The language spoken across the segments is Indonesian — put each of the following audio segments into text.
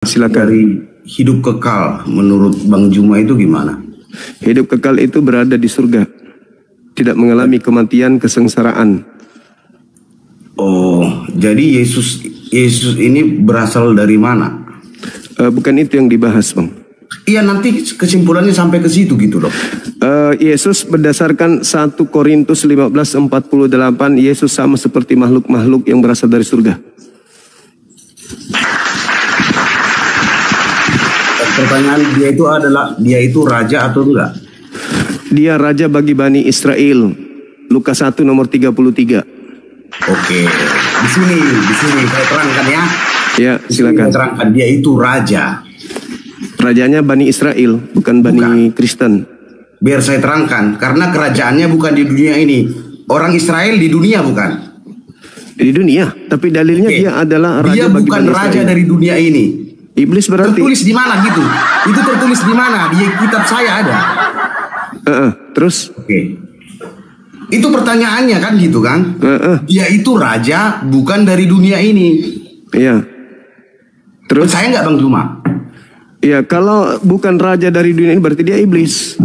Silakan. Dari hidup kekal menurut Bang Juma itu gimana? Hidup kekal itu berada di surga, tidak mengalami kematian, kesengsaraan. Oh, jadi Yesus ini berasal dari mana? Bukan itu yang dibahas, Bang. Iya, nanti kesimpulannya sampai ke situ gitu loh. Yesus berdasarkan 1 Korintus 15:48, Yesus sama seperti makhluk-makhluk yang berasal dari surga. Pertanyaan dia itu raja atau enggak? Dia raja bagi Bani Israel. Lukas 1 nomor 33. Oke, di sini saya terangkan ya. Ya, silakan. Saya terangkan dia itu raja. Rajanya Bani Israel, bukan Bani Kristen. Biar saya terangkan, karena kerajaannya bukan di dunia ini. Orang Israel di dunia bukan? Di dunia, tapi dalilnya dia adalah raja dia bagi bukan Bani raja Israel. dari dunia ini. Iblis berarti. Tertulis di mana gitu? Itu tertulis di mana? Di kitab saya ada. Terus? Oke. Itu pertanyaannya kan gitu kan? Dia itu raja bukan dari dunia ini. Iya. Terus? Percaya nggak Bang Juma? Iya, kalau bukan raja dari dunia ini berarti dia iblis.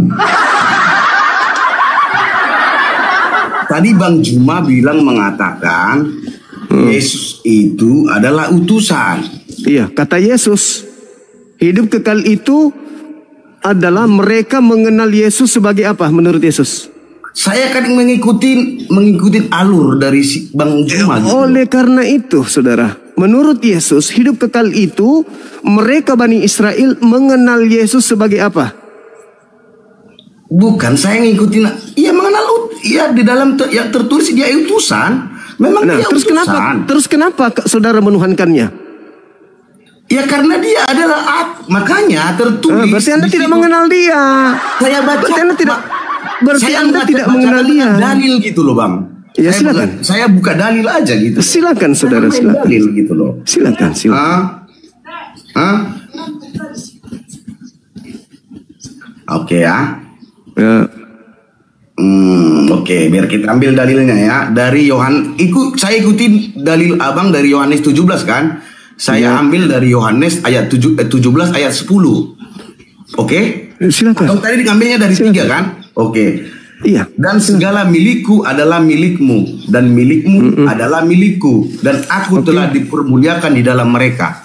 Tadi Bang Juma mengatakan Yesus itu adalah utusan. Iya, kata Yesus, hidup kekal itu adalah mereka mengenal Yesus sebagai apa menurut Yesus? Saya akan mengikuti alur dari Bang Juma. Oleh karena itu, saudara, menurut Yesus, hidup kekal itu mereka Bani Israel mengenal Yesus sebagai apa? Bukan, saya ngikutin. Iya, mengenal. Iya, di dalam yang tertulis dia utusan. Memang dia terus utusan. Terus kenapa saudara menuhankannya? Ya karena dia adalah makanya tertulis. Berarti Anda tidak mengenal dia. Saya baca. Berarti Anda tidak mengenal dia. Dalil gitu loh, Bang. Ya, silakan. Saya buka dalil aja gitu. Silakan, saudara. Silakan. Dalil gitu loh. Silakan. Oke ya. Ya. Oke, biar kita ambil dalilnya ya. Dari saya ikutin dalil Abang dari Yohanes 17 kan? Saya ambil dari Yohanes ayat 17 ayat 10. Oke? Silakan. Atau tadi diambilnya dari 3 kan? Oke. Iya. Dan segala milikku adalah milikmu, dan milikmu adalah milikku, dan aku telah dipermuliakan di dalam mereka.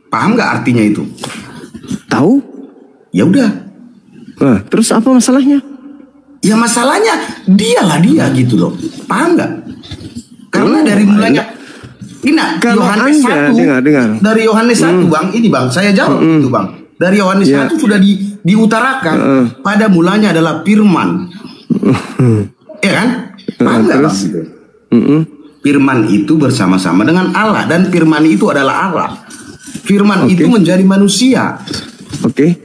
Paham nggak artinya itu? Tahu? Ya udah. Terus apa masalahnya? Ya masalahnya dialah dia gitu loh. Paham nggak? Karena dari mulanya. Kalau Yohanes Anda 1, dengar. Dari Yohanes 1 Bang, ini Bang, saya jawab itu Bang. Dari Yohanes 1 sudah diutarakan. Pada mulanya adalah firman. Ya kan? Paham nggak Bang? Gitu? Firman itu bersama-sama dengan Allah, dan firman itu adalah Allah. Firman itu menjadi manusia. Oke.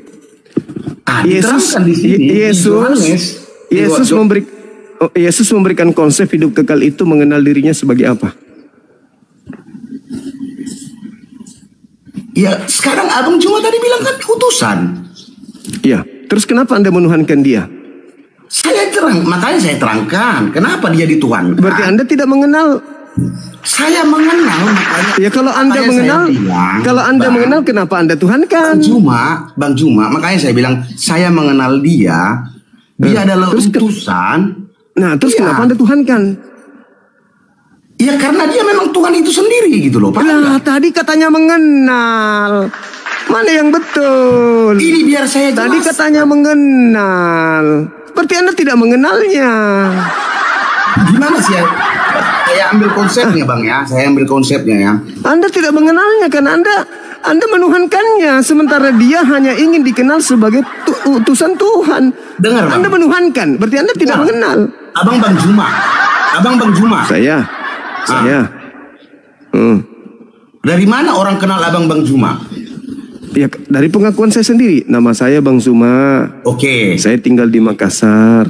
Diterangkan di sini. Yesus memberikan konsep hidup kekal itu mengenal dirinya sebagai apa? Ya, sekarang Abang Juma tadi bilang kan utusan. Iya. Terus kenapa Anda menuhankan dia? Makanya saya terangkan kenapa dia dituhankan. Berarti Anda tidak mengenal. Saya mengenal, makanya. Ya kalau Anda mengenal, kenapa Anda tuhankan? Bang Juma, makanya saya bilang saya mengenal dia. Dia adalah utusan. Kenapa Anda tuhankan? Ya karena dia memang Tuhan itu sendiri gitu loh. Tadi katanya mengenal. Mana yang betul? Ini biar saya jelaskan. Tadi katanya mengenal. Berarti Anda tidak mengenalnya. Gimana sih ya? Saya ambil konsepnya Bang ya. Saya ambil konsepnya ya. Anda tidak mengenalnya karena Anda menuhankannya. Sementara dia hanya ingin dikenal sebagai utusan Tuhan. Dengar Bang. Anda menuhankan. Berarti Anda tidak mengenal. Abang Bang Juma. Saya. Dari mana orang kenal Abang Bang Juma? Ya, dari pengakuan saya sendiri. Nama saya Bang Zuma. Oke. Saya tinggal di Makassar.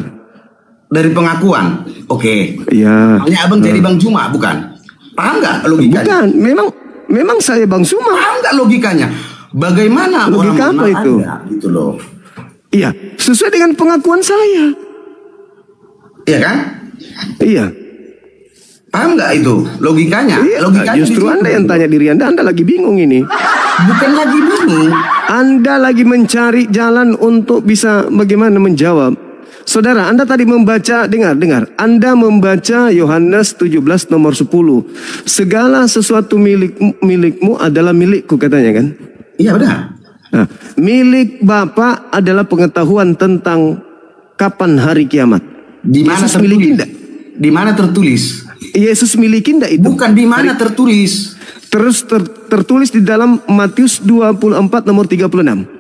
Dari pengakuan? Oke. Iya. Hanya Abang jadi Bang Juma, bukan? Paham nggak logikanya? Bukan. Memang saya Bang Zuma. Paham nggak logikanya? Bagaimana logika orang apa itu? Anda, gitu loh. Iya, sesuai dengan pengakuan saya. Iya kan? Iya. Paham nggak itu logikanya? Iya, Logikanya justru Anda yang tanya diri Anda lagi bingung ini. Bukan lagi bingung. Anda lagi mencari jalan untuk bisa bagaimana menjawab. Saudara, Anda tadi membaca, dengar. Anda membaca Yohanes 17 nomor 10. Segala sesuatu milikmu adalah milikku, katanya kan? Iya benar. Nah, milik Bapa adalah pengetahuan tentang kapan hari kiamat. Di mana Yesus miliki tertulis? enggak? Di mana tertulis? Yesus miliki enggak itu? Bukan di mana tertulis. Terus tertulis di dalam Matius 24 nomor 36.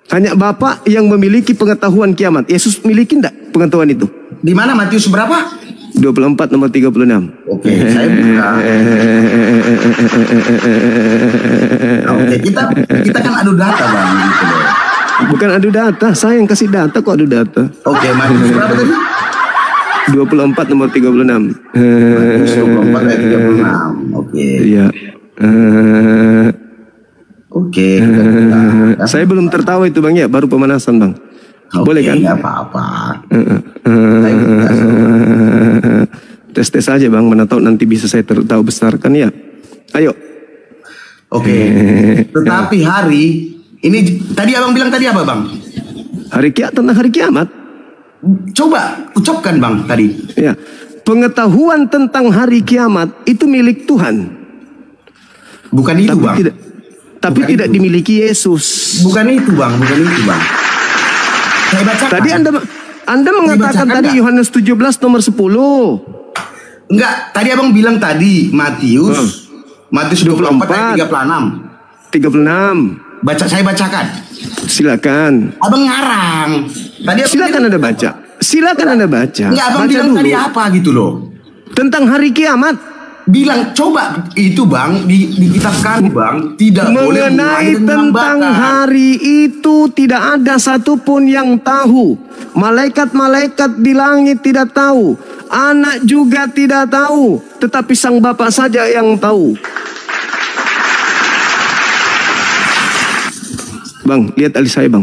Hanya Bapa yang memiliki pengetahuan kiamat. Yesus miliki enggak pengetahuan itu? Di mana Matius berapa? 24 nomor 36. Oke, saya buka. Oke, kita kan adu data bang, gitu loh. Bukan adu data, saya yang kasih data kok adu data. Oke, Matius berapa tadi? 24 nomor 36. Matius 24 ayat 36. Oke. Iya. Oke. Saya belum tertawa itu bang ya, baru pemanasan bang. Boleh kan? Nggak apa-apa. Tes aja bang, mana tahu nanti bisa saya tertawa besarkan ya. Ayo. Oke. Tetapi hari ini tadi abang bilang tadi apa bang? Tentang hari kiamat. Coba ucapkan bang tadi. Ya, pengetahuan tentang hari kiamat itu milik Tuhan. Bukan itu bang. Tapi tidak dimiliki Yesus. Bukan itu bang. Saya bacakan. Tadi Anda mengatakan tadi Yohanes 17 nomor 10. Enggak, tadi abang bilang tadi Matius 24 ayat 36. Saya bacakan. Silakan. Abang ngarang. Tadi silakan Anda baca. Silakan Anda baca. Enggak, abang bilang tadi apa gitu loh. Tentang hari kiamat. Bilang coba itu bang di kitab kami bang tidak boleh mengenai tentang hari itu tidak ada satupun yang tahu. Malaikat-malaikat di langit tidak tahu, anak juga tidak tahu, tetapi sang Bapa saja yang tahu. Bang, lihat alis saya bang.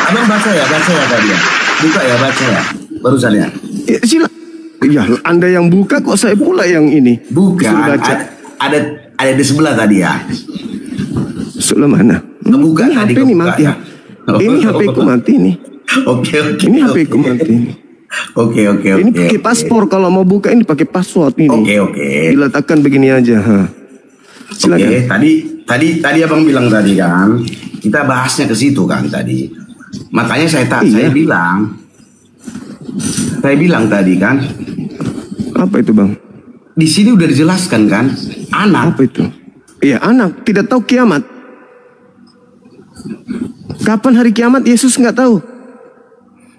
Abang baca ya tadi ya. Buka ya, baca ya. Barusan ya. Sila. Ya, Anda yang buka kok saya pula yang ini. Bukan. Ada di sebelah tadi ya. Sebelah mana? Buka ini tadi HP ini mati. Ya. Ini HP ku mati nih. Oke. Ini HP ku mati. Oke. Ini pakai paspor, kalau mau buka ini pakai password ini. Oke. Diletakkan begini aja. Oke, tadi abang bilang tadi kan, kita bahasnya ke situ kan tadi. Makanya saya bilang tadi kan. Apa itu bang? Di sini udah dijelaskan kan, anak. Apa itu? Iya, anak tidak tahu kiamat. Kapan hari kiamat Yesus nggak tahu.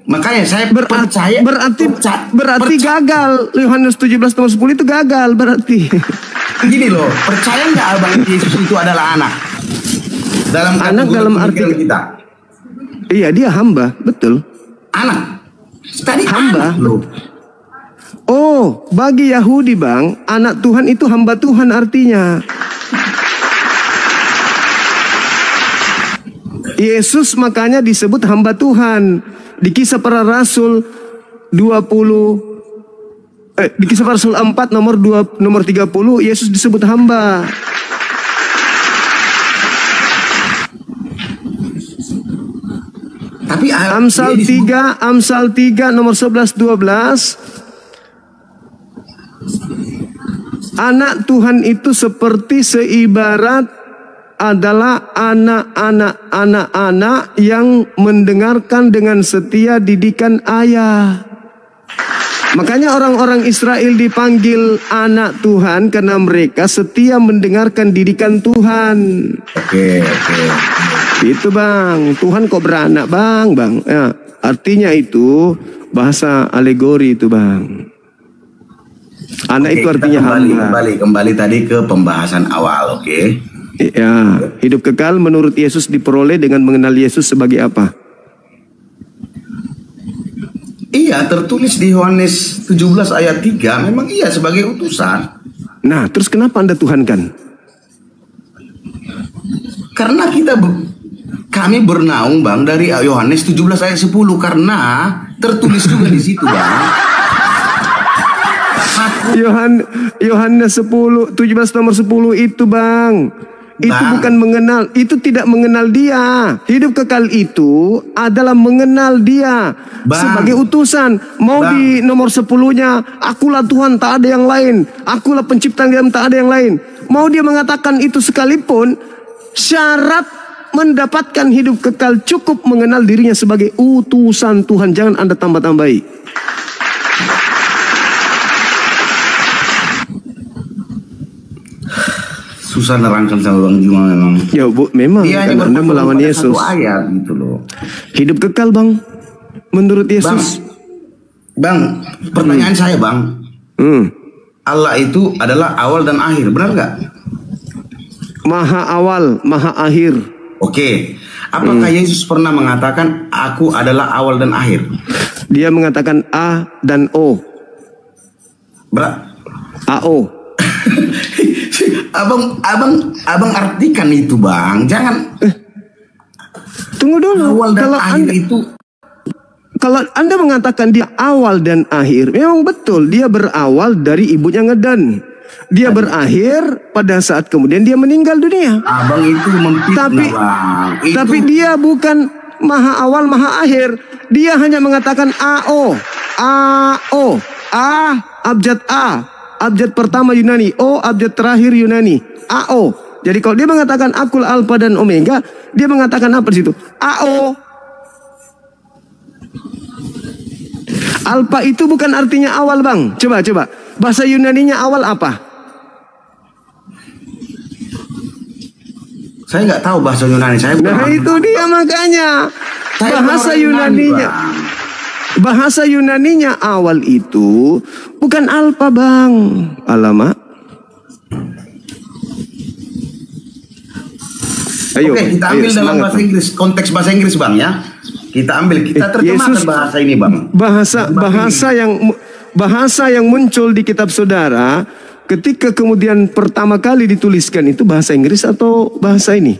Makanya saya percaya. Berarti gagal. Yohanes 17 nomor 10 itu gagal berarti. Gini loh, percaya nggak abang Yesus itu adalah anak? Anak dalam arti kita. Iya, dia hamba, betul. Anak. Tadi hamba. Anak loh. Oh, bagi Yahudi bang, anak Tuhan itu hamba Tuhan artinya. Yesus makanya disebut hamba Tuhan. Di Kisah Para Rasul 20 di Kisah Para Rasul 4 nomor 30 Yesus disebut hamba. Tapi Amsal 3 nomor 11-12. Anak Tuhan itu seperti seibarat adalah anak-anak yang mendengarkan dengan setia didikan ayah. Makanya orang-orang Israel dipanggil anak Tuhan karena mereka setia mendengarkan didikan Tuhan. Oke. Itu bang, Tuhan kok beranak bang. Ya, artinya itu bahasa alegori itu bang. Anak itu artinya hamba. Kembali tadi ke pembahasan awal, oke? Ya, hidup kekal menurut Yesus diperoleh dengan mengenal Yesus sebagai apa? Iya, tertulis di Yohanes 17 ayat 3, memang iya sebagai utusan. Nah, terus kenapa Anda tuhankan? Karena kami bernaung bang dari Yohanes 17 ayat 10, karena tertulis juga di situ bang. Yohanes 17 nomor 10 itu bang. Itu bukan mengenal, itu tidak mengenal dia. Hidup kekal itu adalah mengenal dia sebagai utusan. Mau di nomor 10-nya, akulah Tuhan, tak ada yang lain. Akulah pencipta yang tak ada yang lain. Mau dia mengatakan itu sekalipun, syarat mendapatkan hidup kekal cukup mengenal dirinya sebagai utusan Tuhan. Jangan Anda tambah-tambahi. Susah nerangkan sama Bang Juma memang. Ya bu, memang dia kan Anda melawan Yesus. Satu ayat gitu loh. Hidup kekal bang, menurut Yesus. Bang, pertanyaan saya bang. Allah itu adalah awal dan akhir, benar nggak? Maha awal, maha akhir. Oke. Apakah Yesus pernah mengatakan aku adalah awal dan akhir? Dia mengatakan A dan O. AO. Abang artikan itu bang, jangan. Tunggu dulu. Awal dan akhir itu. Kalau Anda mengatakan dia awal dan akhir, memang betul dia berawal dari ibunya Ngedan. Dia berakhir pada saat kemudian dia meninggal dunia. Abang itu memfitnah bang. Tapi dia bukan maha awal maha akhir. Dia hanya mengatakan AO, A abjad A. Abjad pertama Yunani, O abjad terakhir Yunani, AO. Jadi kalau dia mengatakan akul alfa dan omega, dia mengatakan apa di situ? AO. Alfa itu bukan artinya awal bang. Coba. Bahasa Yunaninya awal apa? Saya nggak tahu bahasa Yunani. Nah itu dia makanya. Bahasa Yunaninya. Bahasa Yunaninya awal itu bukan alfa bang. Alamak. Ayo, oke, kita ambil dalam bahasa Inggris, konteks bahasa Inggris bang ya. Kita terjemahkan bahasa ini bang. Bahasa yang muncul di kitab saudara ketika kemudian pertama kali dituliskan itu bahasa Inggris atau bahasa ini?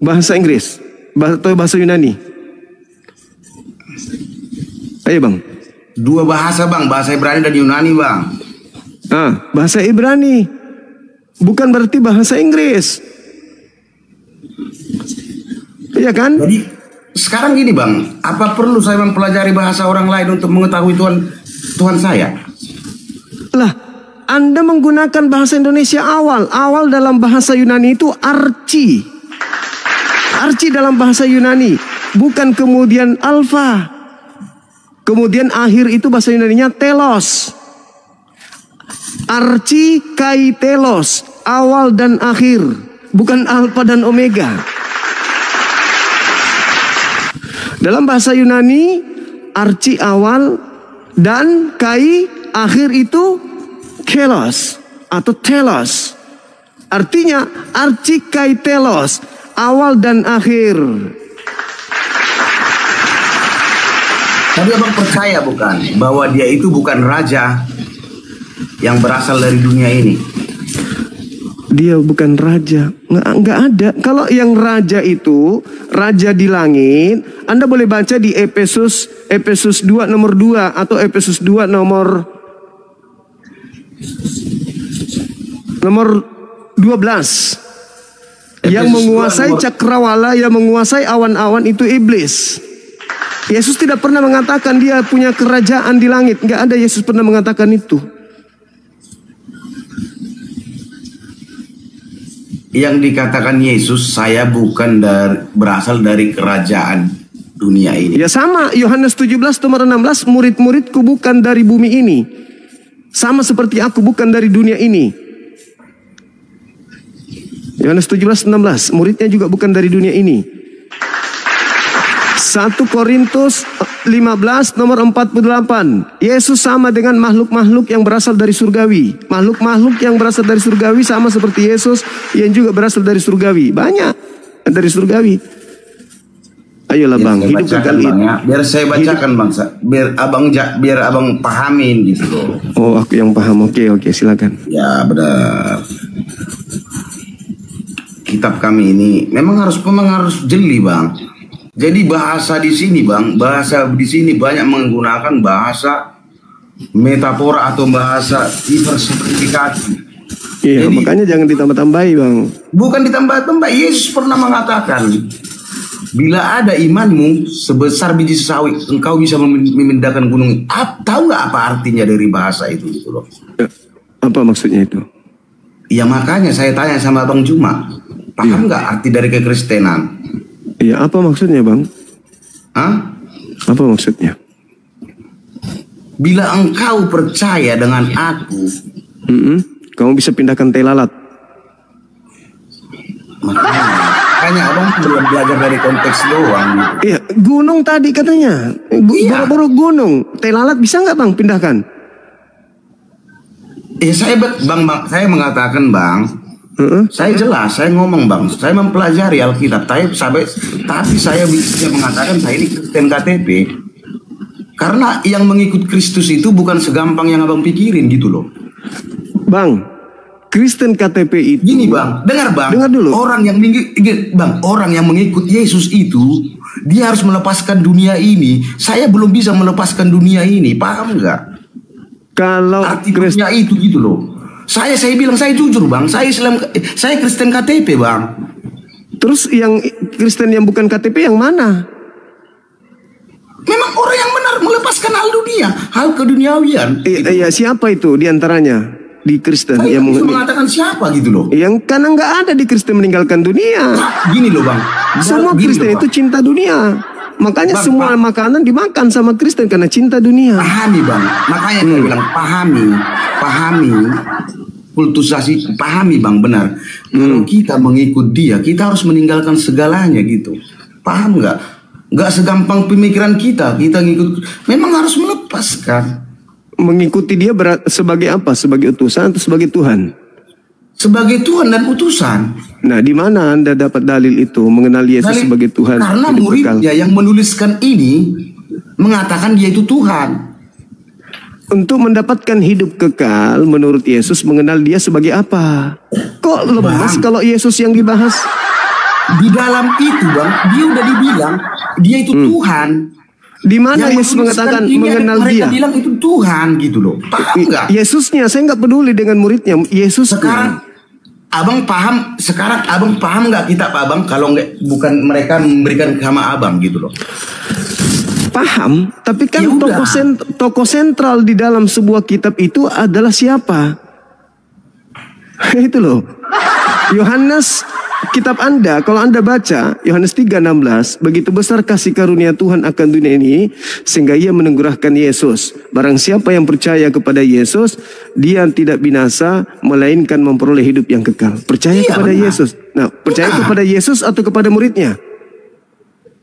Bahasa Inggris atau bahasa Yunani? Ayo bang. Dua bahasa bang, bahasa Ibrani dan Yunani bang. Bahasa Ibrani bukan berarti bahasa Inggris. Iya kan? Jadi sekarang gini bang, apa perlu saya mempelajari bahasa orang lain untuk mengetahui Tuhan saya? Lah, Anda menggunakan bahasa Indonesia awal. Awal dalam bahasa Yunani itu archi. Archi dalam bahasa Yunani, bukan kemudian alfa. Kemudian akhir itu bahasa Yunaninya telos. Archi kai telos, awal dan akhir, bukan alfa dan omega. Dalam bahasa Yunani, archi awal dan kai akhir itu kelos atau telos. Artinya archi kai telos, awal dan akhir. Tapi abang percaya bukan bahwa dia itu bukan raja yang berasal dari dunia ini? Dia bukan raja, nggak ada. Kalau yang raja itu raja di langit, Anda boleh baca di Efesus 2 nomor 2 atau Efesus 2 nomor 12. Yang menguasai cakrawala, yang menguasai awan-awan itu iblis. Yesus tidak pernah mengatakan dia punya kerajaan di langit. Nggak ada Yesus pernah mengatakan itu. Yang dikatakan Yesus, saya bukan berasal dari kerajaan dunia ini. Ya sama, Yohanes 17 nomor 16, murid-muridku bukan dari bumi ini. Sama seperti aku bukan dari dunia ini. Yohanes 17:16, muridnya juga bukan dari dunia ini. 1 Korintus 15 nomor 48. Yesus sama dengan makhluk-makhluk yang berasal dari surgawi. Makhluk-makhluk yang berasal dari surgawi sama seperti Yesus yang juga berasal dari surgawi. Banyak dari surgawi. Ayolah bang, hidup kekal itu. Ya. Biar saya bacakan bang, biar abang pahamin gitu loh. Oh aku yang paham, oke silakan. Ya benar. Kitab kami ini memang harus jeli bang. Jadi bahasa di sini Bang, bahasa di sini banyak menggunakan bahasa metafora atau bahasa diversifikasi. Iya, jadi, makanya jangan ditambah-tambahi Bang. Bukan ditambah-tambah. Yesus pernah mengatakan, bila ada imanmu sebesar biji sawi, engkau bisa memindahkan gunung. Tahu nggak apa artinya dari bahasa itu gitu loh? Apa maksudnya itu? Ya makanya saya tanya sama Bang Juma, paham nggak arti dari kekristenan? Iya, apa maksudnya Bang? Hah? Apa maksudnya? Bila engkau percaya dengan aku, kamu bisa pindahkan tai lalat. Makanya abang belum belajar dari konteks doang. Iya, gunung tadi katanya. Boro-boro gunung. Tai lalat bisa nggak Bang pindahkan? Saya mengatakan Bang, saya jelas, saya ngomong Bang, saya mempelajari Alkitab, tapi saya bisa mengatakan saya ini Kristen KTP. Karena yang mengikut Kristus itu bukan segampang yang abang pikirin gitu loh. Bang, Kristen KTP itu. Gini Bang, dengar dulu. Orang yang mengikut Yesus itu, dia harus melepaskan dunia ini. Saya belum bisa melepaskan dunia ini, paham nggak? Kalau arti dunia itu gitu loh. Saya bilang saya jujur Bang, saya Kristen KTP Bang. Terus yang Kristen yang bukan KTP yang mana? Memang orang yang benar melepaskan hal dunia, hal keduniawian. Iya, siapa itu diantaranya di Kristen? Saya bisa mengatakan siapa gitu loh. Yang karena nggak ada di Kristen meninggalkan dunia. Gini loh Bang. Semua Kristen itu cinta dunia. Makanya semua makanan dimakan sama Kristen karena cinta dunia. Pahami Bang. Makanya saya bilang pahami. Kultusasi, pahami Bang, benar. Kalau kita mengikut dia, kita harus meninggalkan segalanya gitu. Paham nggak? Nggak segampang pemikiran kita ngikut. Memang harus melepaskan. Mengikuti dia sebagai apa? Sebagai utusan atau sebagai Tuhan? Sebagai Tuhan dan utusan. Nah, di mana Anda dapat dalil itu mengenal Yesus sebagai Tuhan? Karena muridnya yang menuliskan ini mengatakan dia itu Tuhan. Untuk mendapatkan hidup kekal, menurut Yesus mengenal dia sebagai apa? Kok lemas kalau Yesus yang dibahas? Di dalam itu Bang, dia udah dibilang dia itu Tuhan. Di mana Yesus mengatakan mengenal dia? Mereka bilang itu Tuhan gitu loh. Paham nggak? Yesusnya, saya nggak peduli dengan muridnya. Yesus. Sekarang abang paham nggak kitab abang kalau bukan mereka memberikan sama abang gitu loh. Paham, tapi kan tokoh sentral di dalam sebuah kitab itu adalah siapa? Itu loh. Yohanes, kitab Anda, kalau Anda baca Yohanes 3:16, begitu besar kasih karunia Tuhan akan dunia ini sehingga ia menenggurahkan Yesus. Barang siapa yang percaya kepada Yesus, dia tidak binasa melainkan memperoleh hidup yang kekal. Percaya kepada Yesus. Nah, percaya kepada Yesus atau kepada muridnya?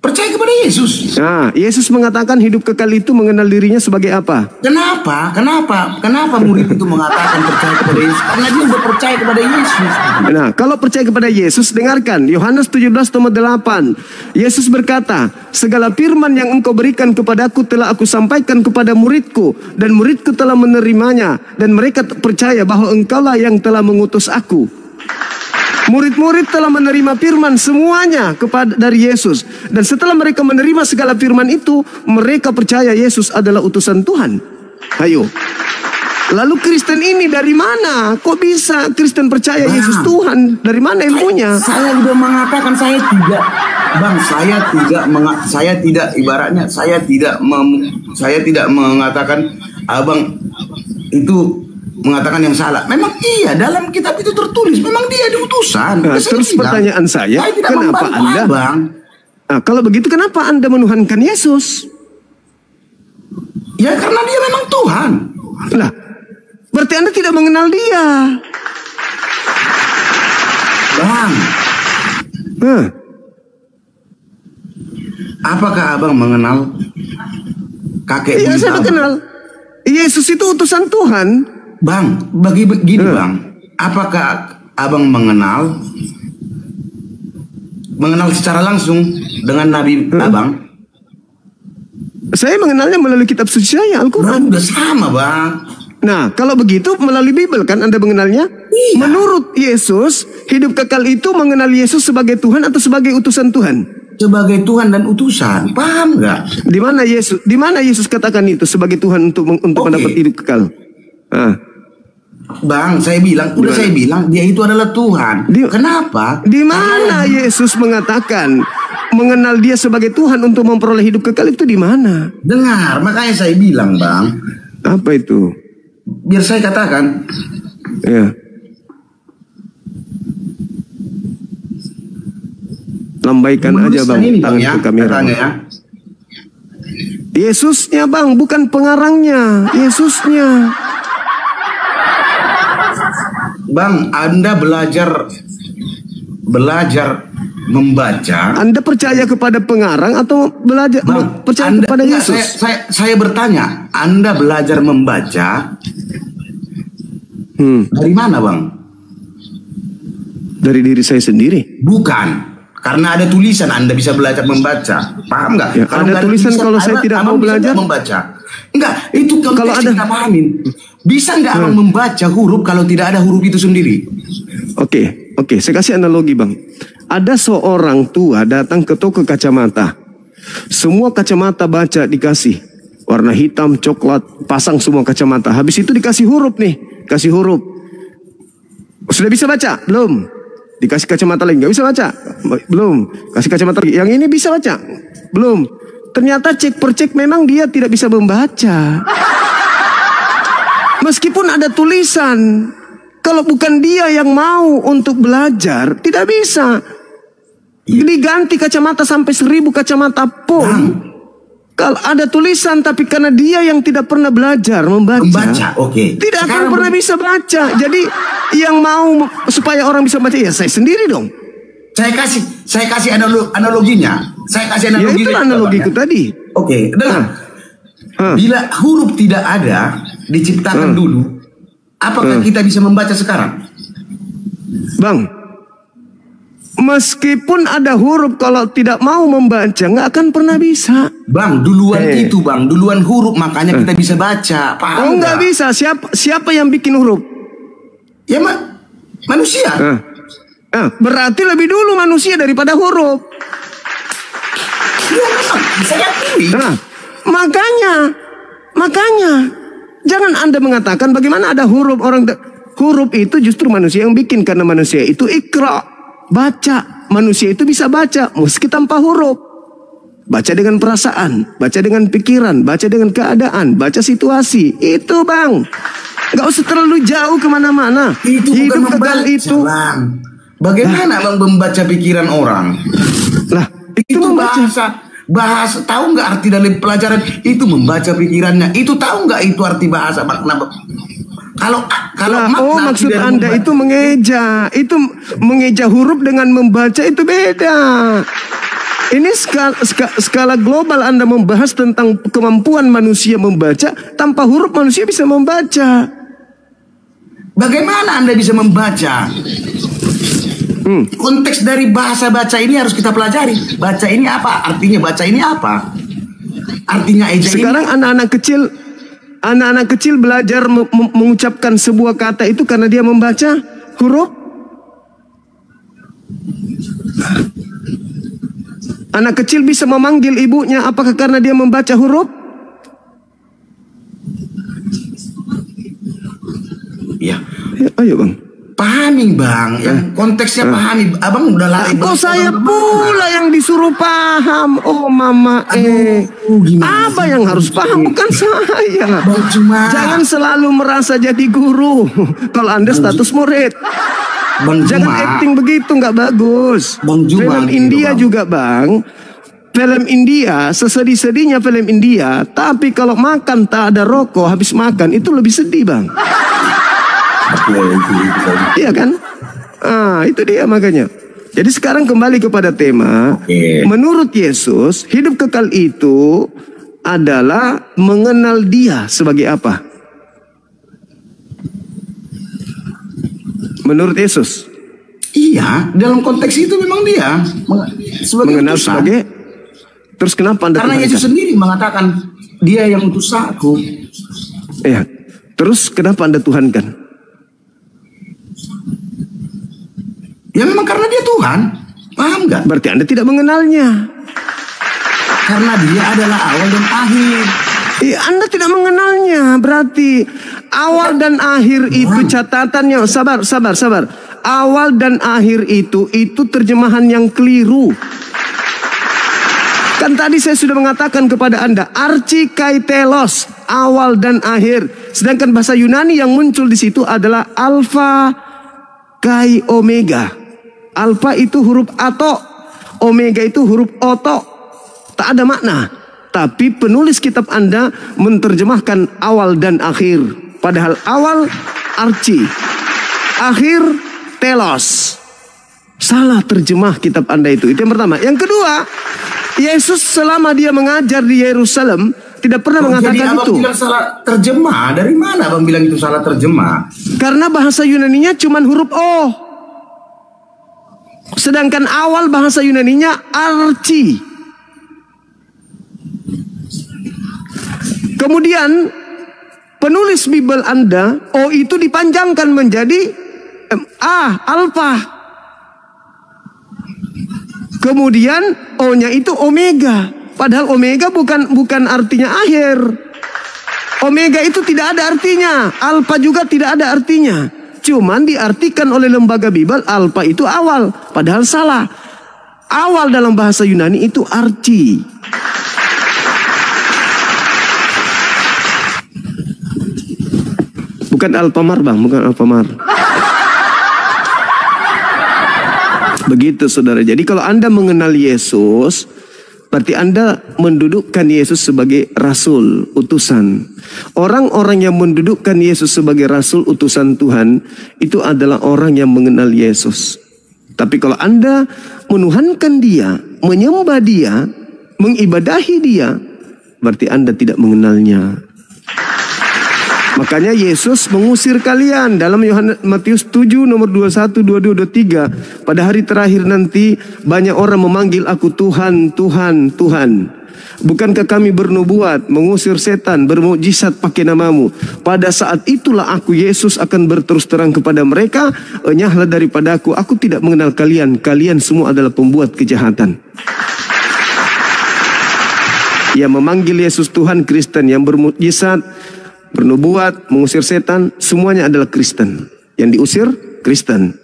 Percaya kepada Yesus. Nah, Yesus mengatakan hidup kekal itu mengenal dirinya sebagai apa? Kenapa murid itu mengatakan percaya kepada Yesus? Karena dia sudah percaya kepada Yesus. Nah, kalau percaya kepada Yesus, dengarkan Yohanes 17:8. Yesus berkata, segala firman yang engkau berikan kepadaku telah aku sampaikan kepada muridku, dan muridku telah menerimanya, dan mereka percaya bahwa engkaulah yang telah mengutus aku. Murid-murid telah menerima firman semuanya dari Yesus. Dan setelah mereka menerima segala firman itu, mereka percaya Yesus adalah utusan Tuhan. Ayo. Lalu Kristen ini dari mana? Kok bisa Kristen percaya Yesus Tuhan? Dari mana ilmunya? Saya udah mengatakan saya tidak. Bang, saya tidak mengatakan abang itu mengatakan yang salah. Memang iya, dalam kitab itu tertulis memang dia diutusan. Nah, terus pertanyaan saya kenapa Anda Bang? Nah, kalau begitu kenapa Anda menuhankan Yesus? Ya karena dia memang Tuhan. Lah, berarti Anda tidak mengenal dia. Bang. Apakah abang mengenal kakek Iya, saya kenal. Yesus itu utusan Tuhan. Bang, begini Bang, apakah abang mengenal secara langsung dengan Nabi abang? Saya mengenalnya melalui kitab suci saya, Al-Quran. Udah sama Bang. Nah, kalau begitu melalui Bible kan Anda mengenalnya? Menurut Yesus, hidup kekal itu mengenal Yesus sebagai Tuhan atau sebagai utusan Tuhan? sebagai Tuhan dan utusan. Paham nggak? Di mana Yesus katakan itu sebagai Tuhan untuk mendapat hidup kekal? Bang, saya bilang dia itu adalah Tuhan. Kenapa? Di mana Yesus mengatakan mengenal dia sebagai Tuhan untuk memperoleh hidup kekal itu di mana? Dengar, makanya saya bilang, Bang. Apa itu? Biar saya katakan. Ya. Lambaikan aja Bang ini, tangan ya, ke kamera. Ya. Yesusnya Bang, bukan pengarangnya. Yesusnya. Bang, Anda belajar membaca. Anda percaya kepada pengarang atau percaya kepada Yesus? Saya bertanya, Anda belajar membaca dari mana, Bang? Dari diri saya sendiri. Bukan. Karena ada tulisan Anda bisa belajar membaca. Paham nggak? Ya, kalau ada tulisan kalau saya tidak mau belajar membaca. Enggak, itu kalau ada kita pahamin. Bisa nggak Abang membaca huruf kalau tidak ada huruf itu sendiri? Oke, saya kasih analogi Bang. Ada seorang tua datang ke toko kacamata. Semua kacamata baca dikasih. Warna hitam, coklat, pasang semua kacamata. Habis itu dikasih huruf nih. Kasih huruf. Sudah bisa baca? Belum. Dikasih kacamata lagi, nggak bisa baca? Belum. Kasih kacamata lagi. Yang ini bisa baca? Belum. Ternyata cek per cek memang dia tidak bisa membaca. Meskipun ada tulisan. Kalau bukan dia yang mau untuk belajar, tidak bisa. Diganti kacamata sampai 1000 kacamata pun. Kalau ada tulisan tapi karena dia yang tidak pernah belajar membaca, tidak akan pernah bisa baca. Jadi yang mau supaya orang bisa baca ya saya sendiri dong. Saya kasih analoginya. Saya kasih analogi. Ya itu analogiku tadi. Oke, dengar. Bila huruf tidak ada diciptakan dulu, apakah kita bisa membaca sekarang? Bang, meskipun ada huruf kalau tidak mau membaca nggak akan pernah bisa. Bang, duluan huruf makanya kita bisa baca. Paham nggak bisa. Siapa yang bikin huruf? Ya manusia. Berarti lebih dulu manusia daripada huruf. Ya, bisa yakini. Makanya jangan Anda mengatakan bagaimana ada huruf huruf itu justru manusia yang bikin karena manusia itu ikra. Baca, manusia itu bisa baca meski tanpa huruf. Baca dengan perasaan, baca dengan pikiran, baca dengan keadaan, baca situasi. Itu Bang, nggak usah terlalu jauh kemana-mana. Itu hidup kekal itu. Bang. Bagaimana Bang membaca pikiran orang? Lah, itu bahasa. Tahu nggak arti dalam pelajaran itu membaca pikirannya? Itu tahu nggak itu arti bahasa makna? Kalau maksud Anda itu mengeja, huruf dengan membaca itu beda. Ini skala global Anda membahas tentang kemampuan manusia membaca, tanpa huruf manusia bisa membaca. Bagaimana Anda bisa membaca? Konteks dari bahasa baca ini harus kita pelajari. Baca ini apa? Artinya baca ini apa? Artinya eja sekarang ini. Anak-anak kecil belajar mengucapkan sebuah kata itu karena dia membaca huruf. Anak kecil bisa memanggil ibunya apakah karena dia membaca huruf? Ya. Ayo Bang. Pahami Bang, yang konteksnya pahami. Abang udah lari. Kok saya pula yang disuruh paham? Oh mama apa yang harus paham bukan saya. Bang Juma. Jangan selalu merasa jadi guru kalau Anda status murid. Bang Jangan Juma. acting begitu, nggak bagus. Bang Juma, film India Bang. juga Bang. Film India, sesedih-sedihnya film India, tapi kalau makan tak ada rokok, habis makan itu lebih sedih Bang. Iya kan? Itu dia makanya. Jadi sekarang kembali kepada tema. Menurut Yesus, hidup kekal itu adalah mengenal Dia sebagai apa? Menurut Yesus. Iya, dalam konteks itu memang Dia mengenal sebagai. Terus kenapa Anda? Karena Yesus sendiri mengatakan Dia yang utus aku. Iya. Terus kenapa Anda tuhankan? Ya memang karena dia Tuhan. Paham nggak? Berarti Anda tidak mengenalnya. Karena dia adalah awal dan akhir. Anda tidak mengenalnya. Berarti awal dan akhir itu catatannya. Sabar. Awal dan akhir itu terjemahan yang keliru. Kan tadi saya sudah mengatakan kepada Anda, archi kai telos, awal dan akhir. Sedangkan bahasa Yunani yang muncul di situ adalah alfa kai omega. Alfa itu huruf ato, omega itu huruf oto. Tak ada makna. Tapi penulis kitab Anda menerjemahkan awal dan akhir. Padahal awal archi, akhir telos. Salah terjemah kitab Anda itu. Itu yang pertama. Yang kedua, Yesus selama dia mengajar di Yerusalem tidak pernah mengatakan jadi abang itu. Bilang salah terjemah. Dari mana abang bilang itu salah terjemah? Karena bahasa Yunaninya cuma huruf O. Sedangkan awal bahasa Yunaninya archi. Kemudian penulis Bible Anda, O itu dipanjangkan menjadi alfa. Kemudian O-nya itu omega. Padahal omega bukan artinya akhir. Omega itu tidak ada artinya. Alfa juga tidak ada artinya. Cuman diartikan oleh lembaga Bible alfa itu awal. Padahal salah. Awal dalam bahasa Yunani itu archi. Bukan Alfamar bang, bukan Alfamar. Begitu saudara. Jadi kalau Anda mengenal Yesus, berarti Anda mendudukkan Yesus sebagai rasul, utusan. Orang-orang yang mendudukkan Yesus sebagai rasul, utusan Tuhan, itu adalah orang yang mengenal Yesus. Tapi kalau Anda menuhankan dia, menyembah dia, mengibadahi dia, berarti Anda tidak mengenalnya. Makanya Yesus mengusir kalian dalam Matius 7 nomor 21, 22, 23. Pada hari terakhir nanti banyak orang memanggil aku Tuhan, Tuhan, Tuhan. Bukankah kami bernubuat, mengusir setan, bermukjizat pakai namamu? Pada saat itulah aku Yesus akan berterus terang kepada mereka, enyahlah daripadaku, aku tidak mengenal kalian. Kalian semua adalah pembuat kejahatan. Yang memanggil Yesus Tuhan Kristen, yang bermukjizat, bernubuat, mengusir setan, semuanya adalah Kristen. Yang diusir, Kristen.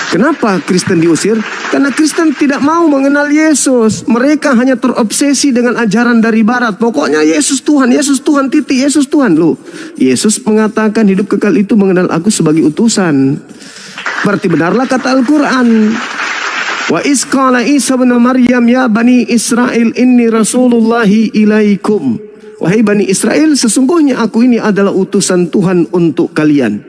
Kenapa Kristen diusir? Karena Kristen tidak mau mengenal Yesus. Mereka hanya terobsesi dengan ajaran dari barat. Pokoknya Yesus Tuhan, titik, Yesus Tuhan. Loh, Yesus mengatakan hidup kekal itu mengenal aku sebagai utusan. Berarti benarlah kata Al-Quran. Wa isqala Isa bin Maryam ya bani Israel inni rasulullahi ilaikum. Wahai Bani Israel, sesungguhnya aku ini adalah utusan Tuhan untuk kalian.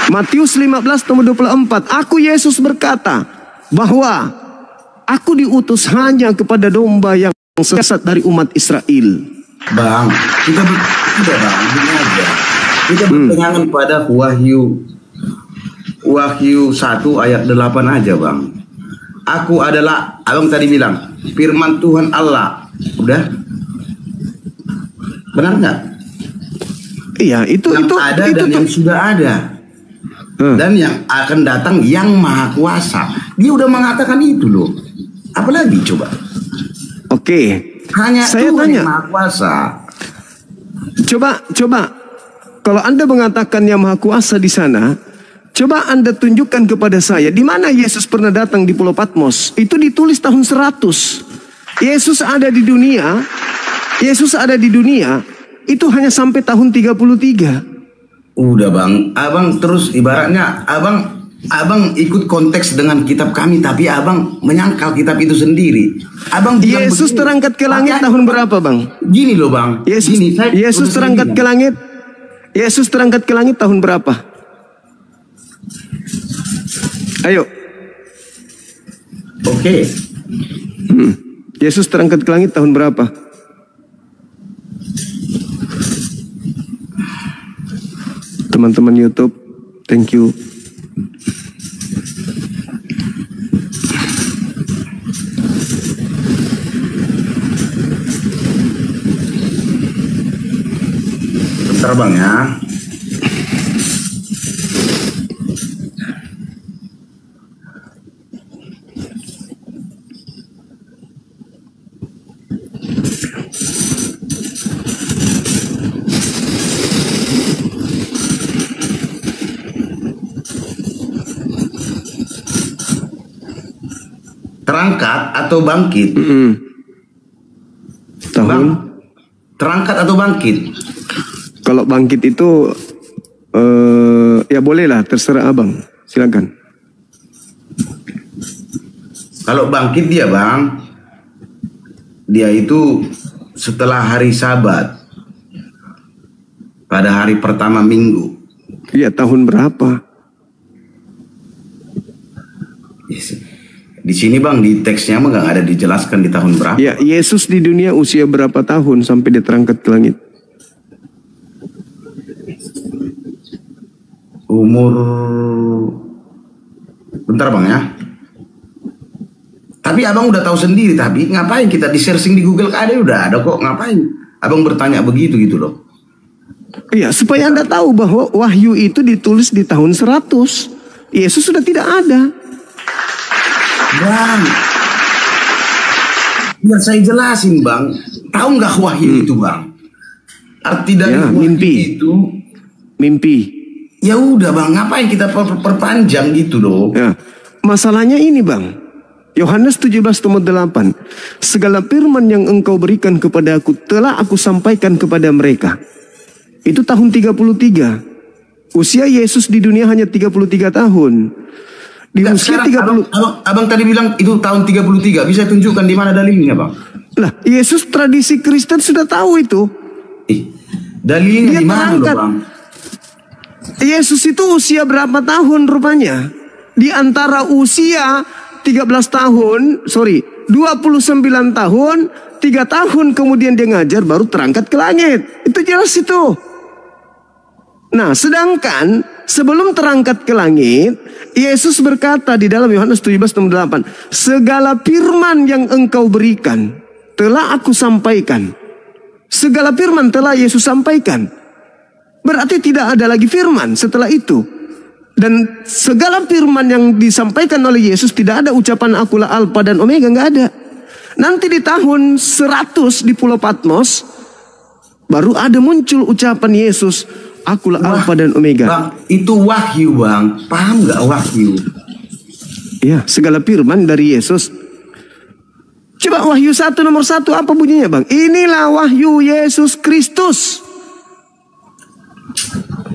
Matius 15 nomor 24. Aku Yesus berkata bahwa aku diutus hanya kepada domba yang sesat dari umat Israel. Bang, kita begini aja. Kita berpegangan pada Wahyu 1 ayat 8 aja bang. Aku adalah, abang tadi bilang, firman Tuhan Allah. Udah, benar nggak? Iya, itu ada itu dan yang sudah ada, dan yang akan datang yang maha kuasa. Dia udah mengatakan itu loh. Apalagi coba? Oke. Hanya saya Tuhan tanya. yang maha kuasa. Coba. Kalau Anda mengatakan yang maha kuasa di sana, coba Anda tunjukkan kepada saya di mana Yesus pernah datang di Pulau Patmos. Itu ditulis tahun 100. Yesus ada di dunia itu hanya sampai tahun 33. Udah bang, abang terus ibaratnya abang ikut konteks dengan kitab kami, tapi abang menyangkal kitab itu sendiri. Abang bilang Yesus begini, terangkat ke langit tahun berapa bang? Gini loh bang. Yesus terangkat ke langit. Yesus terangkat ke langit tahun berapa? Ayo. Oke. Yesus terangkat ke langit tahun berapa? Teman-teman YouTube, thank you. Bentar bang ya. terangkat atau bangkit? Tahun? Bang, terangkat atau bangkit? Kalau bangkit itu ya bolehlah, terserah abang. Silakan. Kalau bangkit dia bang, dia itu setelah hari Sabat pada hari pertama minggu. Iya, tahun berapa? Di sini bang, di teksnya mah nggak ada dijelaskan di tahun berapa. Ya, Yesus di dunia usia berapa tahun sampai dia terangkat ke langit? Umur, bentar bang ya. Tapi abang udah tahu sendiri, tapi ngapain kita di searching di Google, ada udah ada kok, ngapain abang bertanya begitu gitu loh. Iya, supaya Anda tahu bahwa wahyu itu ditulis di tahun 100. Yesus sudah tidak ada. Bang, biar saya jelasin bang, tahu nggak wahyu itu bang? Arti dari Ya, wahyu mimpi. itu Mimpi. ya udah bang, ngapain kita perpanjang gitu loh? Ya, masalahnya ini bang. Yohanes 17:8. Segala firman yang engkau berikan kepada aku telah aku sampaikan kepada mereka. Itu tahun 33. Usia Yesus di dunia hanya 33 tahun. Di Nggak, usia sekarang 30. abang tadi bilang itu tahun 33. Bisa tunjukkan di mana dalilnya bang? Lah, Yesus tradisi Kristen sudah tahu itu. Dalilnya Dia di mana loh terangkat. bang? Yesus itu usia berapa tahun rupanya? Di antara usia 29 tahun, 3 tahun kemudian dia ngajar baru terangkat ke langit. Itu jelas itu. Nah, sedangkan sebelum terangkat ke langit, Yesus berkata di dalam Yohanes 17:8, segala firman yang engkau berikan telah aku sampaikan. Segala firman telah Yesus sampaikan. Berarti tidak ada lagi firman setelah itu. Dan segala firman yang disampaikan oleh Yesus, tidak ada ucapan akulah Alfa dan Omega, nggak ada. Nanti di tahun 100 di Pulau Patmos baru ada muncul ucapan Yesus, akulah Alfa dan Omega. Bang, itu wahyu bang, paham nggak wahyu? Ya, segala firman dari Yesus. Coba wahyu 1 nomor 1 apa bunyinya bang? Inilah wahyu Yesus Kristus.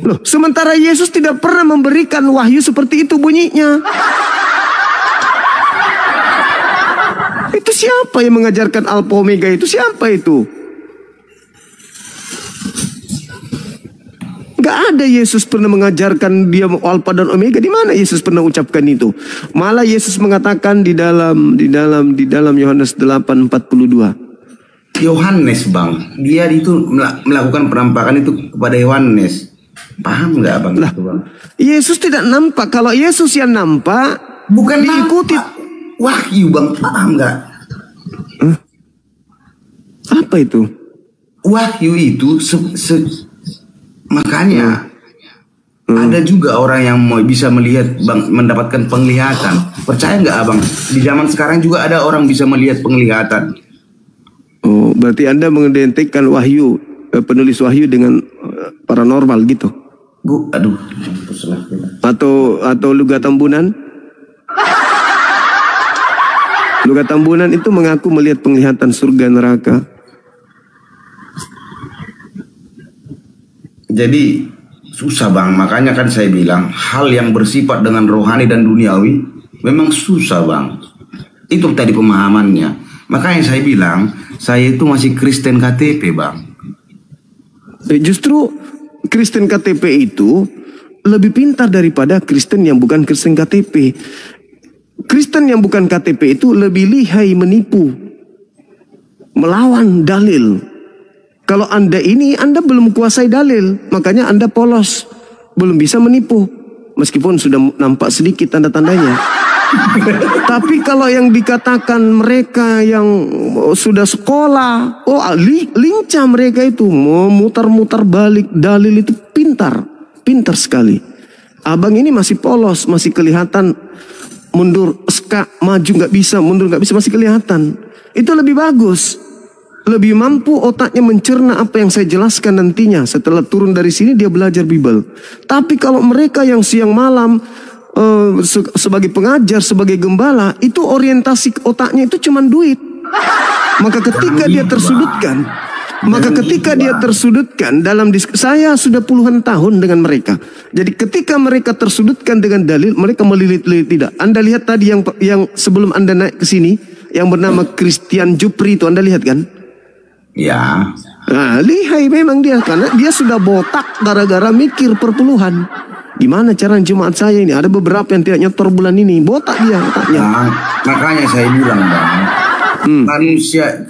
Loh, sementara Yesus tidak pernah memberikan wahyu seperti itu bunyinya. Itu siapa yang mengajarkan Alfa Omega itu? Siapa itu? Gak ada Yesus pernah mengajarkan dia Alfa dan Omega. Di mana Yesus pernah ucapkan itu? Malah Yesus mengatakan di dalam Yohanes 8:42. Yohanes bang, dia itu melakukan penampakan itu kepada Yohanes. Paham nggak bang? Lah, itu, bang? Yesus tidak nampak. Kalau Yesus yang nampak, Bukan diikuti. nampak. Wahyu bang, paham nggak? Apa itu? Wahyu itu makanya ada juga orang yang bisa melihat bang, mendapatkan penglihatan. Percaya nggak abang? Di zaman sekarang juga ada orang bisa melihat penglihatan. Oh, berarti Anda mengidentikan wahyu, penulis wahyu dengan paranormal gitu? Bu, aduh. Atau Luga Tambunan? Luga Tambunan itu mengaku melihat penglihatan surga neraka. Jadi susah bang, makanya kan saya bilang hal yang bersifat dengan rohani dan duniawi memang susah bang. Itu tadi pemahamannya. Makanya saya bilang saya itu masih Kristen KTP bang. Justru Kristen KTP itu lebih pintar daripada Kristen yang bukan Kristen KTP. Kristen yang bukan KTP itu lebih lihai menipu, melawan dalil. Kalau Anda belum kuasai dalil, makanya Anda polos, belum bisa menipu, meskipun sudah nampak sedikit tanda-tandanya. Tapi kalau yang dikatakan mereka yang sudah sekolah, lincah mereka itu, mau mutar-mutar balik dalil itu pintar sekali. Abang ini masih polos, masih kelihatan mundur, maju nggak bisa, mundur nggak bisa, masih kelihatan. Itu lebih bagus. Lebih mampu otaknya mencerna apa yang saya jelaskan nantinya. Setelah turun dari sini dia belajar Bible. Tapi kalau mereka yang siang malam sebagai pengajar, sebagai gembala, itu orientasi otaknya itu cuma duit. Maka ketika dia tersudutkan, dalam saya sudah puluhan tahun dengan mereka. Jadi ketika mereka tersudutkan dengan dalil, mereka melilit-lilit tidak. Anda lihat tadi yang sebelum Anda naik ke sini, yang bernama Christian Jupri itu, Anda lihat kan? Ya. Nah, lihai memang dia, karena dia sudah botak gara-gara mikir perpuluhan. Gimana cara Jumat saya ini? Ada beberapa yang tidak nyetor bulan ini, botak dia otaknya. Nah, makanya saya bilang, Bang, manusia,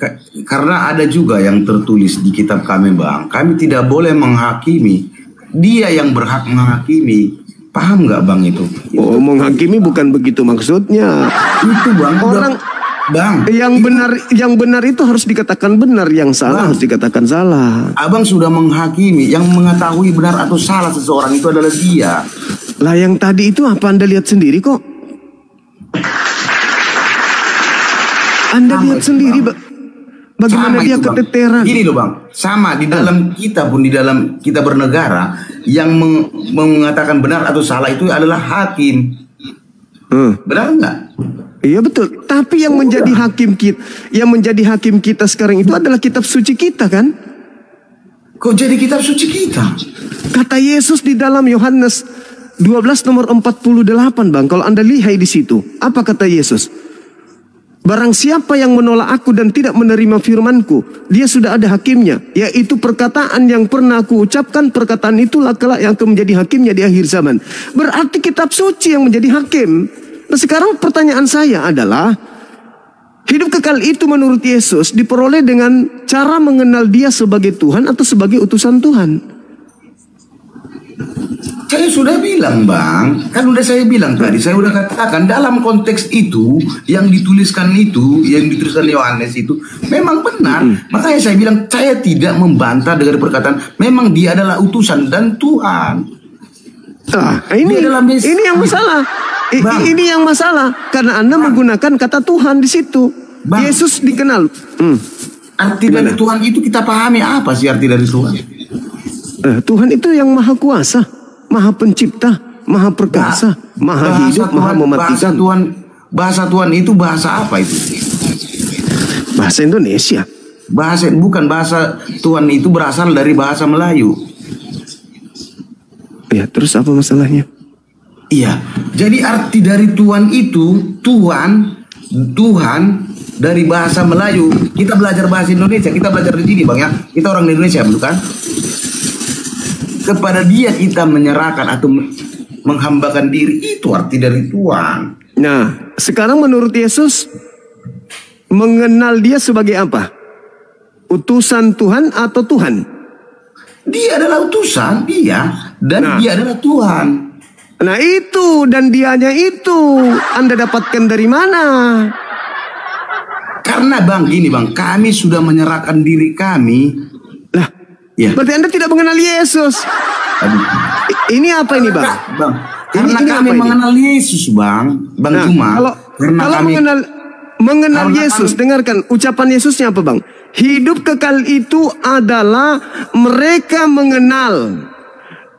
karena ada juga yang tertulis di kitab kami, Bang, kami tidak boleh menghakimi, dia yang berhak menghakimi. Paham nggak, Bang, itu? Oh, menghakimi bukan begitu maksudnya. Itu, Bang, orang Bang, yang benar itu harus dikatakan benar, yang salah harus dikatakan salah. Abang sudah menghakimi, yang mengetahui benar atau salah seseorang itu adalah dia. Lah yang tadi itu apa Anda lihat sendiri kok? Anda sama lihat sendiri, bagaimana dia keteteran. Gini loh, Bang, sama di dalam kita pun, di dalam kita bernegara, yang mengatakan benar atau salah itu adalah hakim. Benar enggak? Iya betul. Tapi yang menjadi hakim kita sekarang itu adalah kitab suci kita, kan? Kok jadi kitab suci kita? Kata Yesus di dalam Yohanes 12 nomor 48, Bang. Kalau Anda lihat di situ, apa kata Yesus? Barang siapa yang menolak aku dan tidak menerima firmanku, dia sudah ada hakimnya, yaitu perkataan yang pernah aku ucapkan. Perkataan itulah kelak yang akan menjadi hakimnya di akhir zaman. Berarti kitab suci yang menjadi hakim. Nah, sekarang pertanyaan saya adalah, hidup kekal itu menurut Yesus diperoleh dengan cara mengenal dia sebagai Tuhan atau sebagai utusan Tuhan? Saya sudah bilang, Bang, kan udah saya bilang tadi, saya udah katakan dalam konteks itu, yang dituliskan Yohanes itu memang benar. Makanya saya bilang, saya tidak membantah dengan perkataan, memang dia adalah utusan dan Tuhan. Ini yang masalah. Ini yang masalah karena Anda menggunakan kata Tuhan di situ. Bang, Yesus dikenal. Arti dari Tuhan itu kita pahami apa sih arti dari Tuhan? Tuhan itu yang maha kuasa, maha pencipta, maha perkasa, maha hidup, maha mematikan. Bahasa Tuhan itu bahasa apa itu? Bahasa Indonesia. Bukan bahasa Tuhan itu berasal dari bahasa Melayu. Ya, terus apa masalahnya? Iya, jadi arti dari Tuhan itu Tuhan dari bahasa Melayu. Kita belajar bahasa Indonesia, kita belajar di sini, Bang, ya. Kita orang Indonesia, bukan? Kepada dia kita menyerahkan atau menghambakan diri, itu arti dari Tuhan. Nah, sekarang menurut Yesus mengenal dia sebagai apa? Utusan Tuhan atau Tuhan? Dia adalah utusan, dia, dan dia adalah Tuhan. Nah itu, dan dianya itu Anda dapatkan dari mana? Karena, Bang, gini, Bang, kami sudah menyerahkan diri kami. Lah, ya. Berarti Anda tidak mengenal Yesus. Ini apa ini, Bang? Bang, karena ini kami mengenal Yesus, Bang Juma. Kalau mengenal Yesus, dengarkan ucapan Yesusnya apa, Bang? Hidup kekal itu adalah mereka mengenal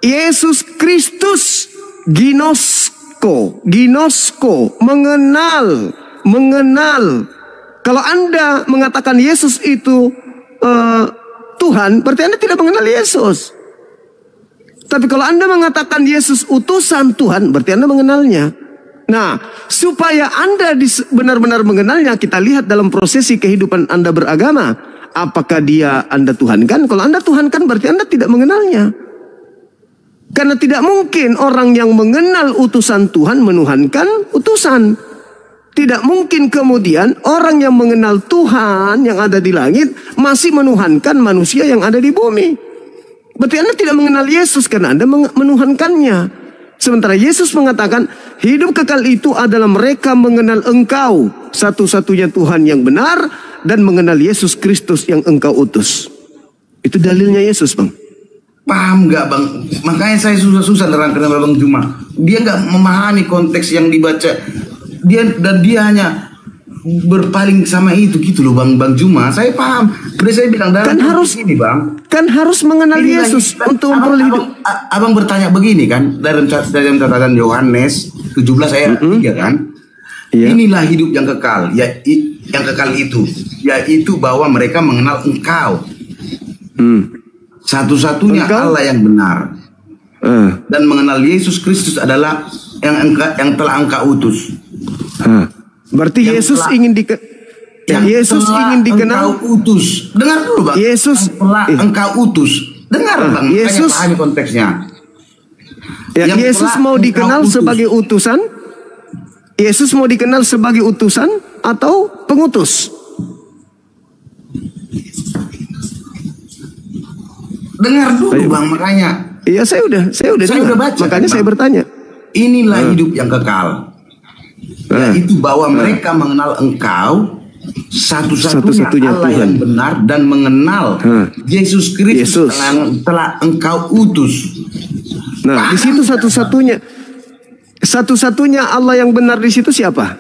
Yesus Kristus. Ginosko, mengenal. Kalau Anda mengatakan Yesus itu Tuhan, berarti Anda tidak mengenal Yesus. Tapi kalau Anda mengatakan Yesus utusan Tuhan, berarti Anda mengenalnya. Nah, supaya Anda benar-benar mengenalnya, kita lihat dalam prosesi kehidupan Anda beragama. Apakah dia Anda tuhankan? Kalau Anda tuhankan, berarti Anda tidak mengenalnya. Karena tidak mungkin orang yang mengenal utusan Tuhan menuhankan utusan. Tidak mungkin kemudian orang yang mengenal Tuhan yang ada di langit masih menuhankan manusia yang ada di bumi. Berarti Anda tidak mengenal Yesus karena Anda menuhankannya. Sementara Yesus mengatakan hidup kekal itu adalah mereka mengenal Engkau satu-satunya Tuhan yang benar dan mengenal Yesus Kristus yang Engkau utus. Itu dalilnya Yesus, Bang. Paham nggak, Bang? Makanya saya susah nerangkan sama Bang Juma. Dia nggak memahami konteks yang dibaca. Dia hanya berpaling sama itu gitu loh, Bang Juma. Saya paham. Udah saya bilang dalam ini, Bang. Kan harus mengenal Yesus untuk memperoleh hidup. Abang bertanya begini kan dalam catatan Yohanes 17 ayat 3 kan. Iya. Inilah hidup yang kekal, yang kekal itu, yaitu bahwa mereka mengenal Engkau, satu-satunya Allah yang benar, dan mengenal Yesus Kristus adalah yang telah Engkau utus. Berarti Yang Yesus telah- ingin Yesus ingin dikenal. Engkau utus. Dengar dulu bang. Yesus yang telah Engkau utus. Dengar bang. Yesus Makanya pahami konteksnya. Ya, Yang Yesus telah mau Engkau dikenal utus. sebagai utusan? Yesus mau dikenal sebagai utusan atau pengutus? Dengar dulu Ayo. bang. Makanya Iya, saya udah Saya dengar. udah baca, Makanya Bang. saya bertanya. inilah hidup yang kekal, yaitu bahwa mereka mengenal Engkau, satu-satunya Allah Tuhan. yang benar, dan mengenal Yesus Kristus Yesus. yang telah Engkau utus. Nah, di situ satu-satunya Allah yang benar di situ siapa?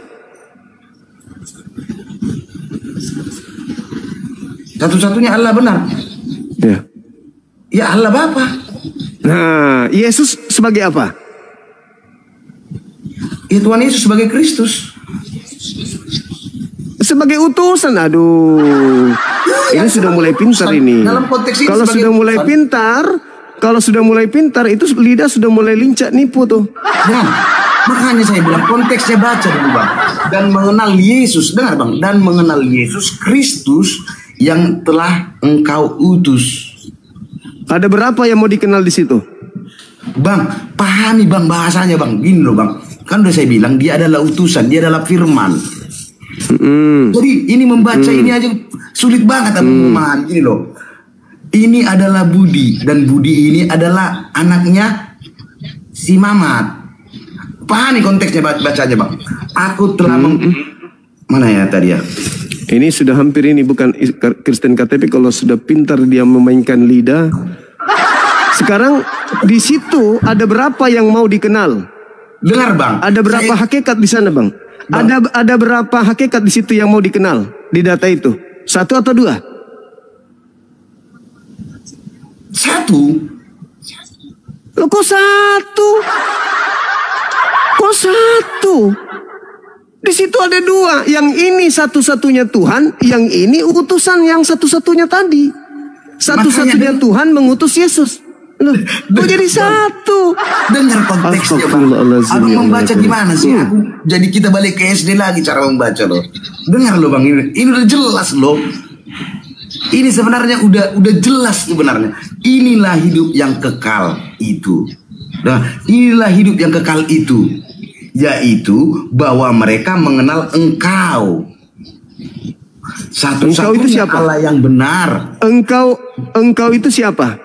Satu-satunya Allah benar. Ya. Ya Allah Bapa. Nah, Yesus sebagai apa? Ya Tuhan Yesus sebagai Kristus. Sebagai utusan. Aduh. Ini sudah mulai pintar ini. Dalam konteks ini Kalau sebagai sudah mulai utusan. pintar, itu lidah sudah mulai lincah nipu tuh. Bang, makanya saya bilang konteksnya baca dulu bang. Dan mengenal Yesus, dengar bang. Dan mengenal Yesus Kristus yang telah Engkau utus. Ada berapa yang mau dikenal di situ? Bang, pahami bang bahasanya bang. Gini loh bang. Kan udah saya bilang dia adalah utusan, dia adalah firman. Jadi ini membaca ini aja sulit banget teman-teman. Gini loh. Ini adalah Budi, dan Budi ini adalah anaknya si Mamat. Pahami konteksnya bacanya bang. Aku telah mana ya tadi ya? Ini sudah hampir ini bukan Kristen KTP kalau sudah pintar dia memainkan lidah. Sekarang di situ ada berapa yang mau dikenal? Dengar bang. Ada berapa hakikat di sana bang? Ada berapa hakikat di situ yang mau dikenal di data itu? 1 atau 2? 1. Loh, kok 1? Kok 1? Di situ ada 2. Yang ini satu-satunya Tuhan, yang ini utusan yang satu-satunya tadi. Satu-satunya Tuhan mengutus Yesus. Loh, kok jadi 1? Dengar konteksnya bang. Astagfirullahaladzim, Aku ya membaca Allah. gimana sih? Aku jadi kita balik ke SD lagi cara membaca loh. Dengar loh bang, ini udah jelas loh. Ini sebenarnya udah jelas sebenarnya. Inilah hidup yang kekal itu. Nah, inilah hidup yang kekal itu, yaitu bahwa mereka mengenal Engkau, Engkau itu satu-satunya siapa? Allah yang benar. Engkau itu siapa?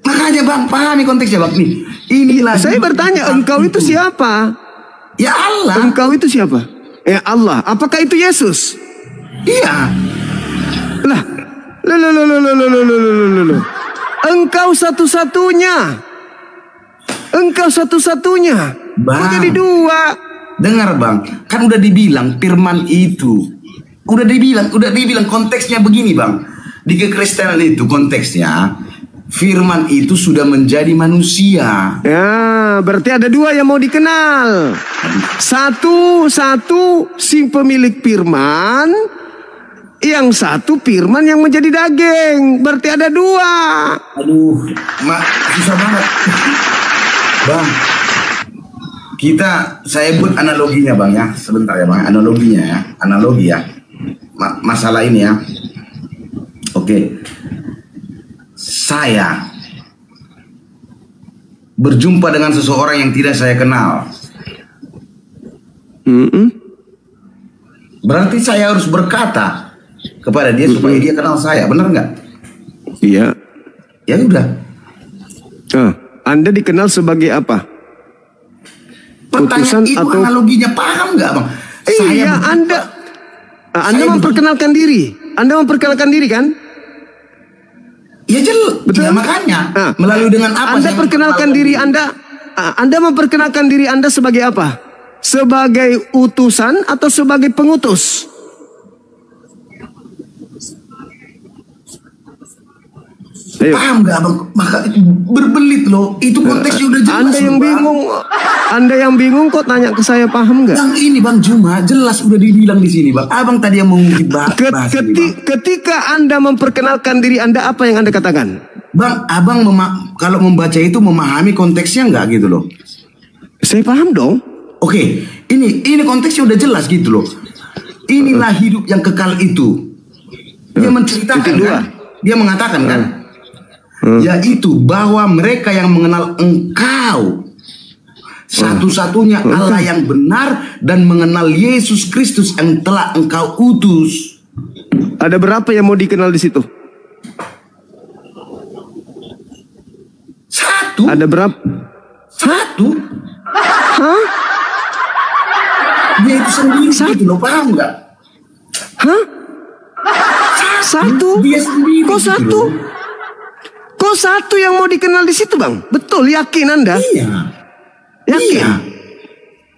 Makanya bang, pahami konteksnya bang. Nih, inilah Saya hidup bertanya, yang engkau kekal itu siapa? Ya Allah. Engkau itu siapa? Ya Allah. Apakah itu Yesus? Iya. Lah, loh. Engkau satu-satunya. Engkau satu-satunya. Kok Bang. jadi 2? Dengar bang, kan udah dibilang firman itu. Udah dibilang konteksnya begini bang. Di kekristenan itu konteksnya firman itu sudah menjadi manusia. Ya, berarti ada 2 yang mau dikenal. Satu si pemilik firman, yang satu firman yang menjadi daging. Berarti ada 2. Aduh, susah banget. Bang, saya buat analoginya bang ya. Sebentar ya bang, analoginya ya. Analogi ya. Masalah ini ya. Oke. Saya berjumpa dengan seseorang yang tidak saya kenal. Berarti saya harus berkata kepada dia supaya dia kenal saya, benar nggak? Iya. Ya udah. Anda dikenal sebagai apa? Pertanyaan Utusan itu atau analoginya paham nggak bang? Iya, Anda memperkenalkan diri. Anda memperkenalkan diri kan? Ya betul. Ya, makanya melalui dengan apa? Anda perkenalkan diri Anda. Anda memperkenalkan diri Anda sebagai apa? Sebagai utusan atau sebagai pengutus? Ayo. Paham nggak bang? Maka berbelit loh. Itu konteksnya udah jelas. Anda yang Bang. bingung. Anda yang bingung kok tanya ke saya, paham nggak? Bang, ini Bang Juma jelas udah dibilang di sini Bang. Abang tadi yang mengungkit bahas ini, Bang. Ketika Anda memperkenalkan diri Anda, apa yang Anda katakan? Bang, abang kalau membaca itu memahami konteksnya nggak gitu loh? Saya paham dong. Oke, ini konteksnya udah jelas gitu loh. Inilah hidup yang kekal itu. Dia menceritakan kan? Dia mengatakan kan? Yaitu bahwa mereka yang mengenal Engkau satu-satunya Allah yang benar dan mengenal Yesus Kristus yang telah Engkau utus. Ada berapa yang mau dikenal di situ? Satu. Ada berapa? Satu. Hah? Dia itu sendiri gitu loh, paham nggak? Hah? Satu? Dia sendiri. Kok gitu satu? loh. Kok satu yang mau dikenal di situ, Bang? Betul, yakin Anda? Iya. Yakin? Iya.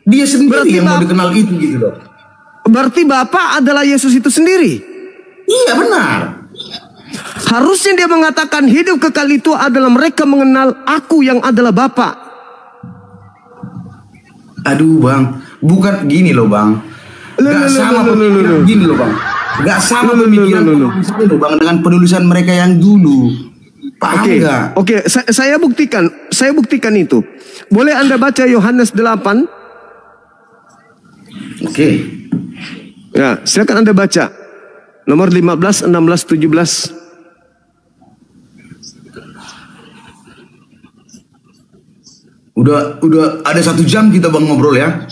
Dia sendiri Berarti yang mau dikenal itu gitu loh. Berarti Bapak adalah Yesus itu sendiri? Iya benar. Harusnya dia mengatakan hidup kekal itu adalah mereka mengenal aku yang adalah Bapa. Aduh Bang, bukan gini loh Bang. Gak sama pemikiran gini loh Bang. Gak sama pemikiran penulisan loh Bang dengan penulisan mereka yang dulu. Paham nggak? Oke, saya buktikan itu. Boleh Anda baca Yohanes 8? Oke. Ya, silakan Anda baca. Nomor 15, 16, 17. Udah ada 1 jam kita Bang ngobrol ya.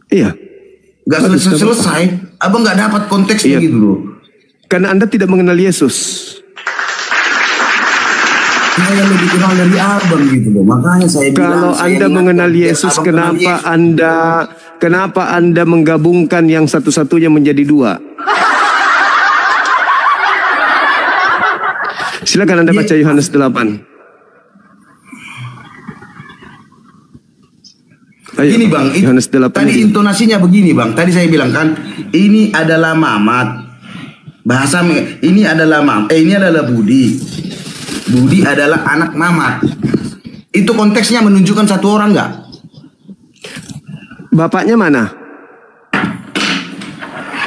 Iya. Gak selesai. Abang nggak dapat konteksnya gitu loh. Karena Anda tidak mengenal Yesus. Saya lebih kenal dari abang gitu loh. Makanya saya bilang. Kalau Anda mengenal Yesus, kenapa Anda menggabungkan yang satu-satunya menjadi 2? Silakan Anda baca Yohanes 8. Ayo, ini Bang, Yohanes 8 tadi intonasinya begini Bang. Tadi saya bilang kan, ini adalah Mamat. Bahasa ini adalah ini adalah Budi. Budi adalah anak Mamat. Itu konteksnya menunjukkan satu orang nggak? Bapaknya mana?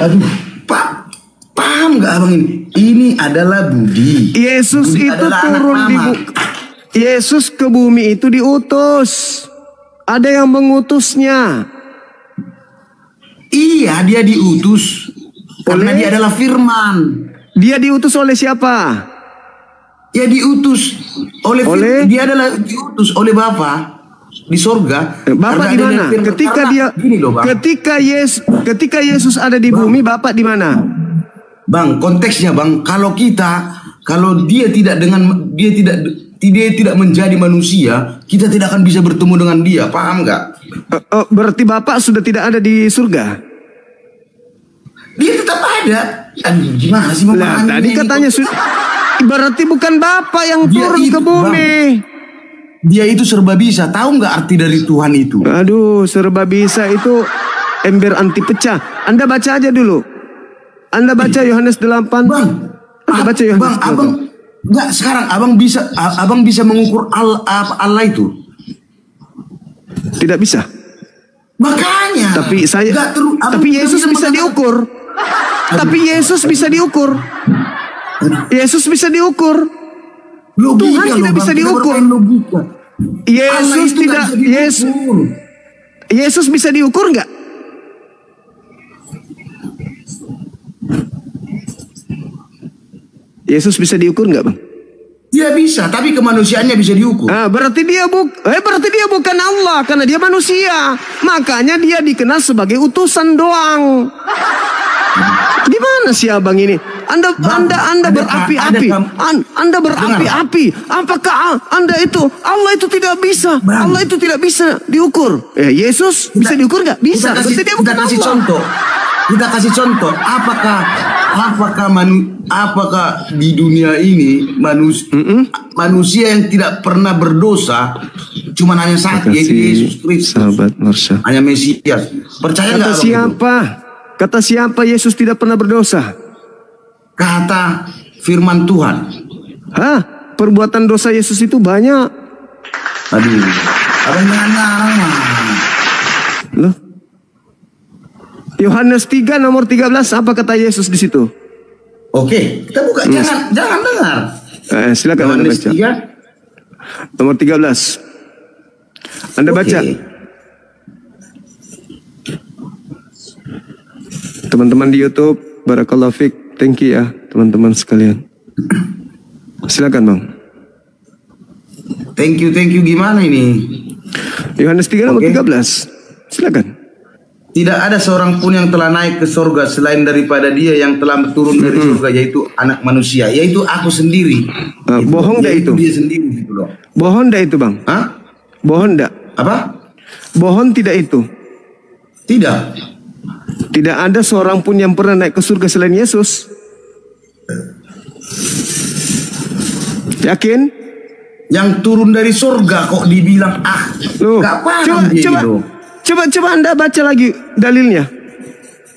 Aduh, paham nggak Abang ini? Ini adalah Budi. Yesus Budi itu turun di Yesus ke bumi itu diutus. Ada yang mengutusnya. Iya, dia diutus karena dia adalah Firman. Dia diutus oleh siapa? Ya diutus oleh dia adalah diutus oleh Bapa di sorga. Bapak di mana? Ketika Yesus ada di bumi, Bapak di mana? Bang, konteksnya Bang, kalau dia tidak menjadi manusia, kita tidak akan bisa bertemu dengan dia, paham nggak? Berarti Bapak sudah tidak ada di surga? Dia tetap ada. Gimana sih memahami? Tadi katanya berarti bukan Bapak yang turun ke bumi. Bang, dia itu serba bisa. Tahu nggak arti dari Tuhan itu? Aduh, serba bisa itu ember anti pecah. Anda baca aja dulu. Anda baca Yohanes 8. Bang, Anda baca Yohanes 8. Abang, nggak sekarang abang bisa mengukur Allah itu? Tidak bisa. Makanya. Tapi Yesus bisa diukur. Tapi Yesus bisa diukur. Yesus bisa diukur. Logika, Tuhan tidak bisa diukur. Yesus bisa diukur nggak? Yesus bisa diukur nggak, Bang? Dia bisa, tapi kemanusiaannya bisa diukur. Berarti dia bukan Allah karena dia manusia. Makanya dia dikenal sebagai utusan doang. Gimana sih Abang ini? Anda berapi-api. Anda berapi-api. Apakah Anda itu Allah itu tidak bisa? Allah itu tidak bisa diukur. Yesus bisa diukur nggak? Bisa. Berarti dia bukan Allah. Kita kasih contoh. Apakah di dunia ini manusia yang tidak pernah berdosa cuma hanya satu, yaitu Yesus Kristus. Sahabat Marsha. Hanya Mesias. Percaya nggak? Kata siapa Yesus tidak pernah berdosa? Kata firman Tuhan. Perbuatan dosa Yesus itu banyak. Aduh, abang jangan Yohanes 3 nomor 13, apa kata Yesus di situ? Oke, kita buka. Jangan dengar. Silakan Anda baca. 3 nomor 13. Anda baca. Teman-teman di YouTube, barakallahu fiik. Thank you ya, teman-teman sekalian. Silakan, Bang. Thank you gimana ini? Yohanes 3 nomor 13. Silakan. Tidak ada seorang pun yang telah naik ke surga selain daripada Dia yang telah turun dari surga, yaitu Anak Manusia, yaitu aku sendiri. Bohong dah itu. Dia sendiri gitu loh. Bohong dah itu, Bang. Hah? Bohong dah. Apa? Bohong tidak itu. Tidak. Tidak ada seorang pun yang pernah naik ke surga selain Yesus. Yakin? Yang turun dari surga kok dibilang Loh, gak paham dia gitu. Coba Anda baca lagi dalilnya.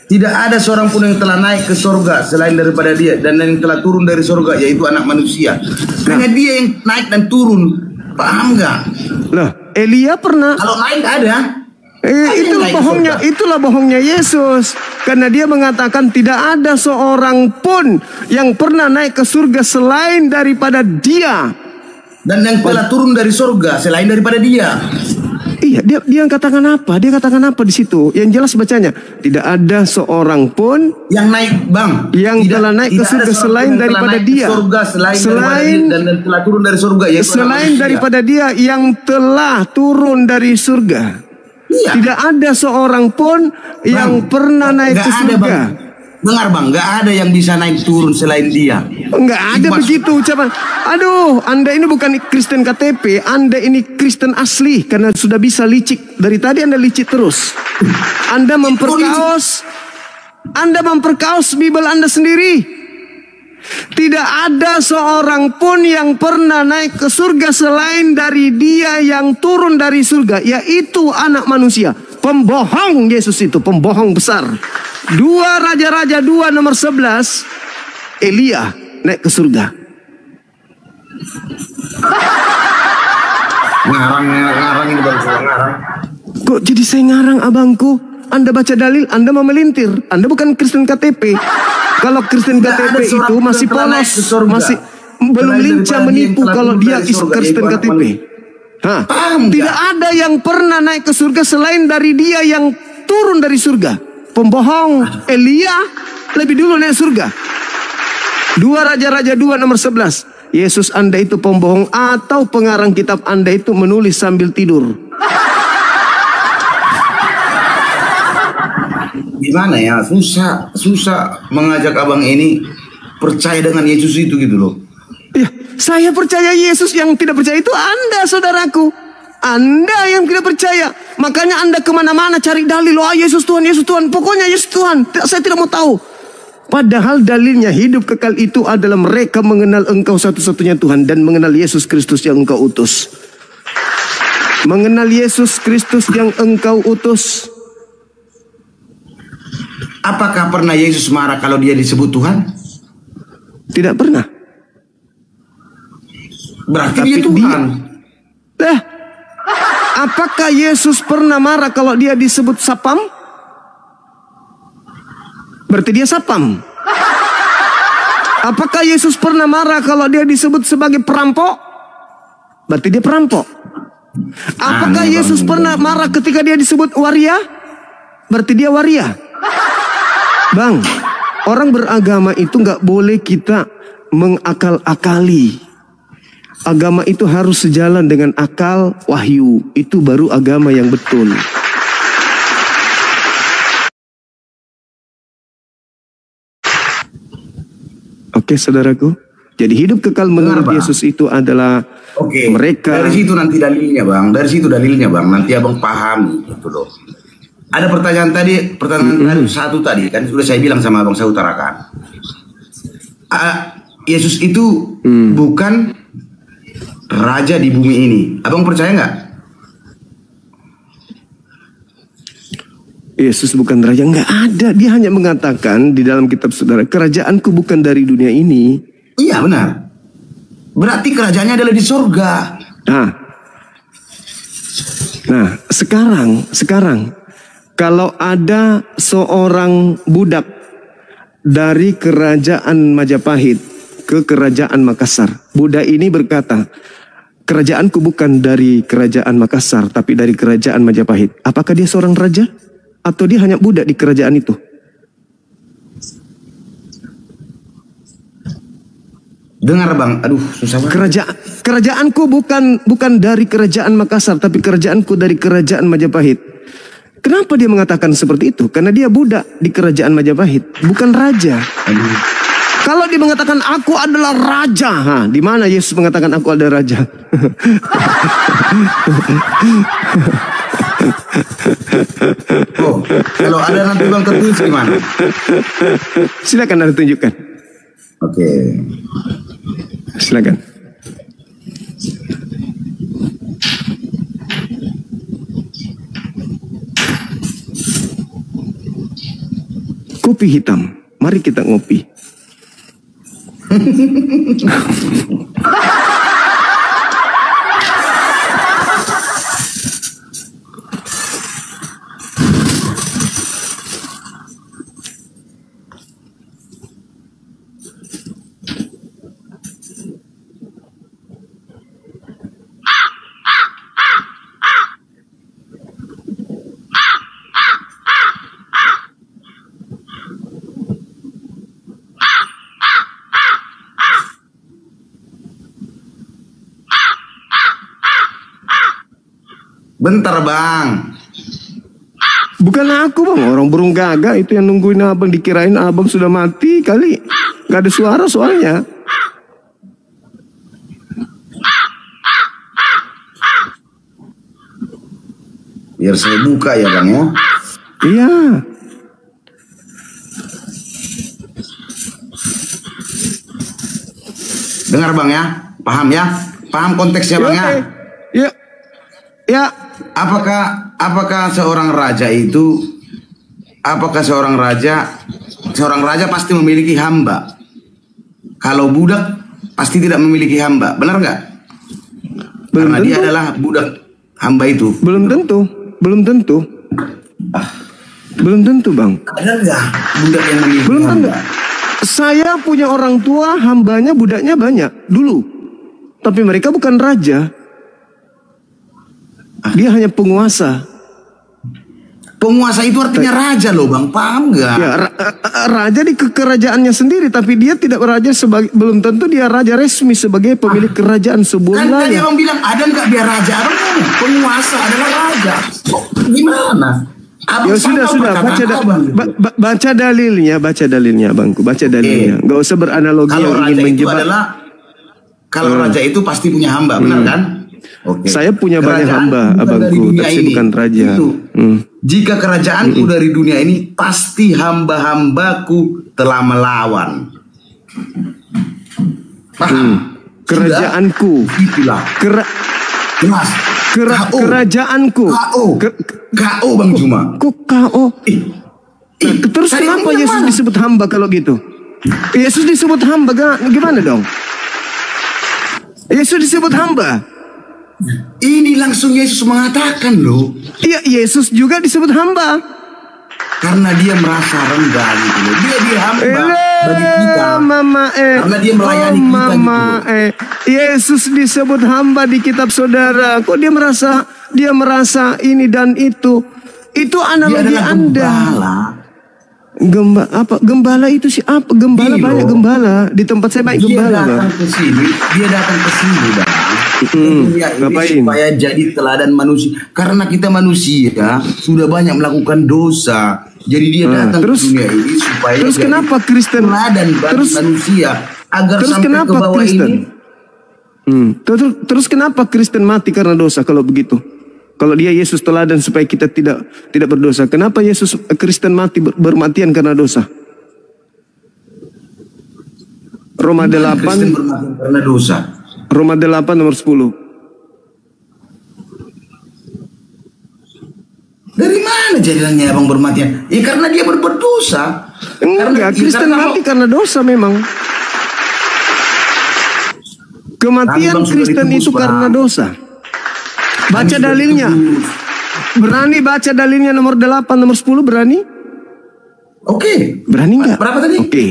Tidak ada seorang pun yang telah naik ke surga selain daripada Dia, dan yang telah turun dari surga yaitu Anak Manusia. Hanya Dia yang naik dan turun. Paham gak? Lah, Elia pernah. Kalau naik ada. Itulah bohongnya Yesus. Karena Dia mengatakan tidak ada seorang pun yang pernah naik ke surga selain daripada Dia. Dan yang telah turun dari surga selain daripada Dia. Iya, dia katakan apa? Dia katakan apa di situ? Yang jelas bacanya, tidak ada seorang pun yang naik, Bang. Yang telah naik ke surga selain daripada Dia. Selain dan telah turun dari surga, yaitu selain daripada Dia yang telah turun dari surga. Iya. Tidak ada seorang pun yang pernah naik ke surga. Dengar, Bang, nggak ada yang bisa naik turun selain Dia. Nggak ada begitu ucapan. Aduh, Anda ini bukan Kristen KTP, Anda ini Kristen asli karena sudah bisa licik. Dari tadi Anda licik terus. Anda memperkaos Bible Anda sendiri. Tidak ada seorang pun yang pernah naik ke surga selain dari Dia yang turun dari surga, yaitu Anak Manusia. Pembohong Yesus itu, pembohong besar. 2 Raja-Raja 2 nomor 11, Elia naik ke surga. Ngarang ini baru ngarang. Kok jadi saya ngarang, abangku? Anda baca dalil, Anda mau melintir. Anda bukan Kristen KTP. Kalau Kristen KTP itu masih polos, masih belum lincah menipu kalau dia Kristen KTP. Tidak ada yang pernah naik ke surga selain dari Dia yang turun dari surga. Pembohong. Elia lebih dulu naik surga. 2 Raja-Raja 2 nomor 11. Yesus Anda itu pembohong atau pengarang kitab Anda itu menulis sambil tidur. Gimana ya, susah mengajak abang ini percaya dengan Yesus itu gitu loh. Ya, saya percaya Yesus, yang tidak percaya itu Anda, saudaraku. Anda yang tidak percaya. Makanya Anda kemana-mana cari dalil. Yesus Tuhan, Yesus Tuhan. Pokoknya Yesus Tuhan. Saya tidak mau tahu. Padahal dalilnya hidup kekal itu adalah mereka mengenal Engkau satu-satunya Tuhan dan mengenal Yesus Kristus yang Engkau utus. Mengenal Yesus Kristus yang Engkau utus. Apakah pernah Yesus marah kalau Dia disebut Tuhan? Tidak pernah. Berarti Dia Tuhan. Apakah Yesus pernah marah kalau Dia disebut sapam? Berarti Dia sapam. Apakah Yesus pernah marah kalau Dia disebut sebagai perampok? Berarti Dia perampok. Apakah Yesus pernah marah ketika Dia disebut waria? Berarti Dia waria. Bang, orang beragama itu nggak boleh kita mengakal-akali. Agama itu harus sejalan dengan akal, wahyu. Itu baru agama yang betul. Oke, saudaraku. Jadi hidup kekal menurut Yesus itu adalah mereka. Dari situ nanti dalilnya, Bang. Dari situ dalilnya, Bang. Nanti abang paham gitu loh. Ada pertanyaan tadi satu tadi kan sudah saya bilang sama abang, saya utarakan. Yesus itu bukan raja di bumi ini. Abang percaya nggak? Yesus bukan raja, nggak ada. Dia hanya mengatakan di dalam kitab saudara, kerajaanku bukan dari dunia ini. Iya benar. Berarti kerajaannya adalah di surga. Nah, sekarang Kalau ada seorang budak dari kerajaan Majapahit ke kerajaan Makassar, budak ini berkata, kerajaanku bukan dari kerajaan Makassar, tapi dari kerajaan Majapahit. Apakah dia seorang raja? Atau dia hanya budak di kerajaan itu? Dengar bang, aduh susah banget. Kerajaanku bukan dari kerajaan Makassar, tapi kerajaanku dari kerajaan Majapahit. Kenapa dia mengatakan seperti itu? Karena dia budak di kerajaan Majapahit, bukan raja. Aduh. Kalau dia mengatakan aku adalah raja, di mana Yesus mengatakan aku adalah raja? Oh, kalau ada nanti bang tertulis gimana? Silakan Anda tunjukkan. Oke. Silakan. Kopi hitam. Mari kita ngopi. Bentar bang. Bukan aku bang, orang burung gagak itu yang nungguin abang, dikirain abang sudah mati kali. Gak ada suara soalnya. Biar saya buka ya bang ya. Iya. Dengar bang ya, paham ya? Paham konteksnya bang ya? Ya. Ya. Apakah seorang raja pasti memiliki hamba? Kalau budak pasti tidak memiliki hamba, benar nggak? Karena dia adalah budak, hamba itu. Belum tentu bang. Ada nggak budak yang memiliki Belum hamba? tentu. Saya punya orang tua, hambanya budaknya banyak dulu, tapi mereka bukan raja. Dia hanya penguasa. Penguasa itu artinya raja loh bang, paham nggak? Ya, raja di kerajaannya sendiri, tapi dia tidak raja sebagai, belum tentu dia raja resmi sebagai pemilik kerajaan sebuah Kan tadi wilayah. orang bilang ada nggak dia raja? Ada penguasa adalah raja. Oh, gimana? Ya sudah, baca dalilnya bangku, baca dalilnya. Gak usah beranalogi Kalau yang raja ingin itu menjebak. adalah, kalau raja itu pasti punya hamba, benar kan? Oke. Saya punya banyak Kerajaan hamba, bukan dari abangku, dunia tapi ini. bukan raja. Itu. Jika kerajaanku dari dunia ini, pasti hamba-hambaku telah melawan. Paham? Kerajaanku. Itulah. Jelas. Kerajaanku. KO Bang Juma. Kok KO? Terus kenapa Yesus disebut hamba kalau gitu? Yesus disebut hamba gimana dong? Yesus disebut hamba. Ini langsung Yesus mengatakan loh. Iya, Yesus juga disebut hamba. Karena dia merasa rendah gitu loh. Dia hamba bagi kita. Karena dia melayani kita gitu loh. Yesus disebut hamba di kitab saudara. Kok dia merasa ini dan itu? Itu analogi Anda. Gembala itu siapa? Gembala banyak gembala. Di tempat saya banyak gembala. Dia datang ke sini bang. Ngapain? Supaya jadi teladan manusia. Karena kita manusia sudah banyak melakukan dosa. Jadi dia datang ke dunia ini supaya terus kenapa Kristen teladan bagi manusia agar terus sampai kenapa ke bawah Kristen? ini. Terus kenapa Kristen mati karena dosa kalau begitu? Kalau dia Yesus teladan supaya kita tidak berdosa, kenapa Yesus Kristen mati bermatian karena dosa? Roma 8 Kristen bermatian karena dosa. Roma 8 nomor 10. Dari mana jadinya abang bermatian? Ya karena dia berbuat dosa. Enggak, Kristen mati karena dosa memang. Kematian Kristen itu karena dosa. Baca dalilnya. Berani baca dalilnya nomor 8, nomor 10 berani? Oke. Berani nggak? Berapa tadi? Oke.